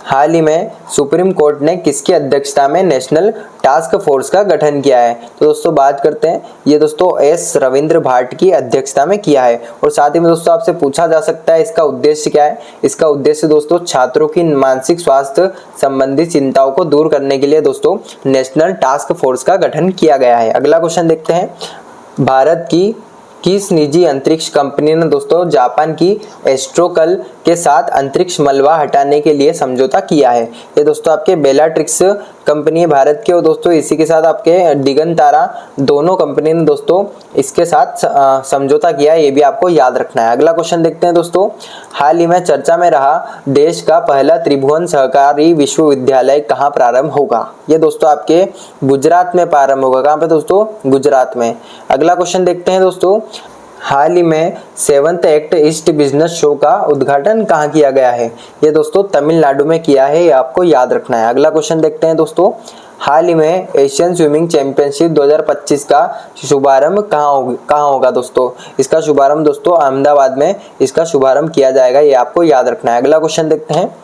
हाल ही में सुप्रीम कोर्ट ने किसकी अध्यक्षता में नेशनल टास्क फोर्स का गठन किया है? तो दोस्तों बात करते हैं, ये दोस्तों एस रविंद्र भाट की अध्यक्षता में किया है। और साथ ही में दोस्तों आपसे पूछा जा सकता है इसका उद्देश्य क्या है? इसका उद्देश्य दोस्तों छात्रों की मानसिक स्वास्थ्य संबंधी चिंताओं को दूर करने के लिए दोस्तों नेशनल टास्क फोर्स का गठन किया गया है। अगला क्वेश्चन देखते हैं। भारत की किस निजी अंतरिक्ष कंपनी ने दोस्तों जापान की एस्ट्रोकल के साथ अंतरिक्ष मलबा हटाने के लिए समझौता किया है? ये दोस्तों आपके बेलाट्रिक्स कंपनी है भारत की। और दोस्तों इसी के साथ आपके दिगंतारा दोनों कंपनी ने दोस्तों इसके साथ समझौता किया है, ये भी आपको याद रखना है। अगला क्वेश्चन देखते हैं दोस्तों। हाल ही में चर्चा में रहा देश का पहला त्रिभुवन सहकारी विश्वविद्यालय कहाँ प्रारंभ होगा? ये दोस्तों आपके गुजरात में प्रारंभ होगा। कहाँ पे दोस्तों? गुजरात में। अगला क्वेश्चन देखते हैं दोस्तों। हाल ही में 7th act east business show का उद्घाटन कहाँ किया गया है? ये दोस्तों तमिलनाडु में किया है, ये आपको याद रखना है। अगला क्वेश्चन देखते हैं दोस्तों। हाल ही में एशियन स्विमिंग चैंपियनशिप 2025 का शुभारंभ कहाँ होगा दोस्तों? इसका शुभारंभ दोस्तों अहमदाबाद में इसका शुभारंभ किया जाएगा, ये आपको याद रखना है। अगला क्वेश्चन देखते हैं।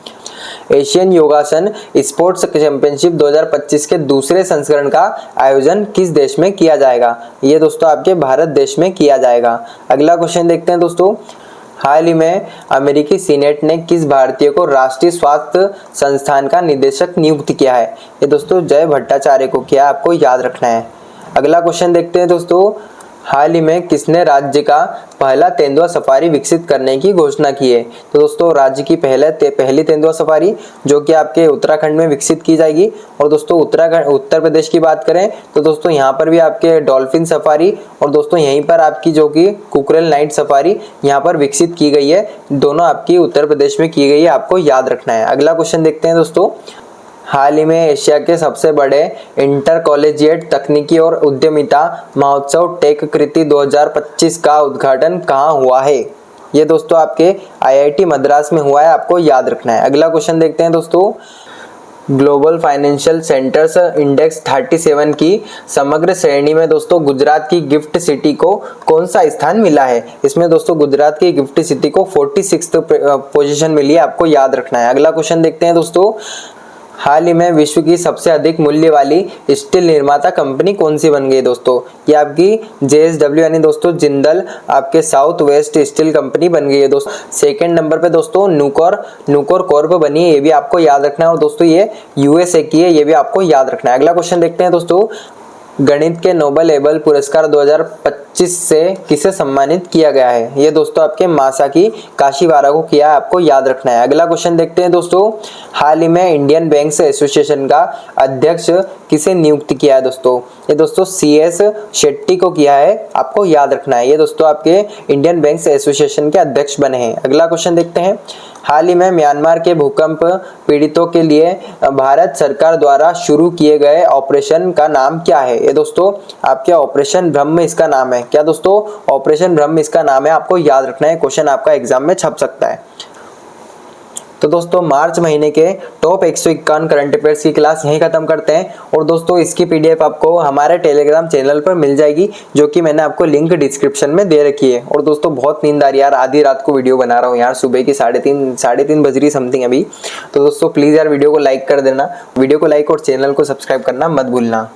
एशियन योगासन स्पोर्ट्स चैंपियनशिप 2025 के दूसरे संस्करण का आयोजन किस देश में किया जाएगा? ये दोस्तों आपके भारत देश में किया जाएगा। अगला क्वेश्चन देखते हैं दोस्तों। हाल ही में अमेरिकी सीनेट ने किस भारतीय को राष्ट्रीय स्वास्थ्य संस्थान का निदेशक नियुक्त किया है? ये दोस्तों जय भट्टाचार्य को किया, आपको याद रखना है। अगला क्वेश्चन देखते हैं दोस्तों। हाल ही में किसने राज्य का पहला तेंदुआ सफारी विकसित करने की घोषणा की है? तो दोस्तों राज्य की पहली तेंदुआ सफारी जो कि आपके उत्तराखंड में विकसित की जाएगी। और दोस्तों उत्तर प्रदेश की बात करें तो दोस्तों यहाँ पर भी आपके डॉल्फिन सफारी और दोस्तों यहीं पर आपकी जो कि कुकरेल नाइट सफारी यहाँ पर विकसित की गई है। दोनों आपकी उत्तर प्रदेश में की गई है, आपको याद रखना है। अगला क्वेश्चन देखते हैं दोस्तों। हाल ही में एशिया के सबसे बड़े इंटर कॉलेजिएट तकनीकी और उद्यमिता महोत्सव टेक कृति 2025 का उद्घाटन कहाँ हुआ है? ये दोस्तों आपके IIT मद्रास में हुआ है, आपको याद रखना है। अगला क्वेश्चन देखते हैं दोस्तों। ग्लोबल फाइनेंशियल सेंटर्स इंडेक्स 37 की समग्र श्रेणी में दोस्तों गुजरात की गिफ्ट सिटी को कौन सा स्थान मिला है? इसमें दोस्तों गुजरात की गिफ्ट सिटी को 46th पोजीशन मिली है, आपको याद रखना है। अगला क्वेश्चन देखते हैं दोस्तों। हाल ही में विश्व की सबसे अधिक मूल्य वाली स्टील निर्माता कंपनी कौन सी बन गई दोस्तों? ये आपकी JSW यानी दोस्तों जिंदल आपके साउथ वेस्ट स्टील कंपनी बन गई है दोस्तों। सेकंड नंबर पे दोस्तों नुकोर कॉर्प बनी है, ये भी आपको याद रखना है। और दोस्तों ये USA की है, ये भी आपको याद रखना है। अगला क्वेश्चन देखते हैं दोस्तों। गणित के नोबेल एबल पुरस्कार 2025 से किसे सम्मानित किया गया है? ये दोस्तों आपके मासाकी काशीवारा को किया है, आपको याद रखना है। अगला क्वेश्चन देखते हैं दोस्तों। हाल ही में इंडियन बैंक्स एसोसिएशन का अध्यक्ष किसे नियुक्त किया है दोस्तों? ये दोस्तों CS शेट्टी को किया है, आपको याद रखना है। ये दोस्तों आपके इंडियन बैंक्स एसोसिएशन के अध्यक्ष बने हैं। अगला क्वेश्चन देखते हैं। हाल ही में म्यांमार के भूकंप पीड़ितों के लिए भारत सरकार द्वारा शुरू किए गए ऑपरेशन का नाम क्या है? ये दोस्तों आपके ऑपरेशन ब्रह्म इसका नाम है। क्या दोस्तों? ऑपरेशन ब्रह्म इसका नाम है, आपको याद रखना है, क्वेश्चन आपका एग्जाम में छप सकता है। तो दोस्तों मार्च महीने के टॉप 151 करंट अफेयर्स की क्लास यहीं खत्म करते हैं। और दोस्तों इसकी PDF आपको हमारे टेलीग्राम चैनल पर मिल जाएगी, जो कि मैंने आपको लिंक डिस्क्रिप्शन में दे रखी है। और दोस्तों बहुत नींद आ रही है यार, आधी रात को वीडियो बना रहा हूँ यार, सुबह की 3:30 बज रही समथिंग अभी। तो दोस्तों प्लीज़ यार वीडियो को लाइक कर देना, वीडियो को लाइक और चैनल को सब्सक्राइब करना मत भूलना।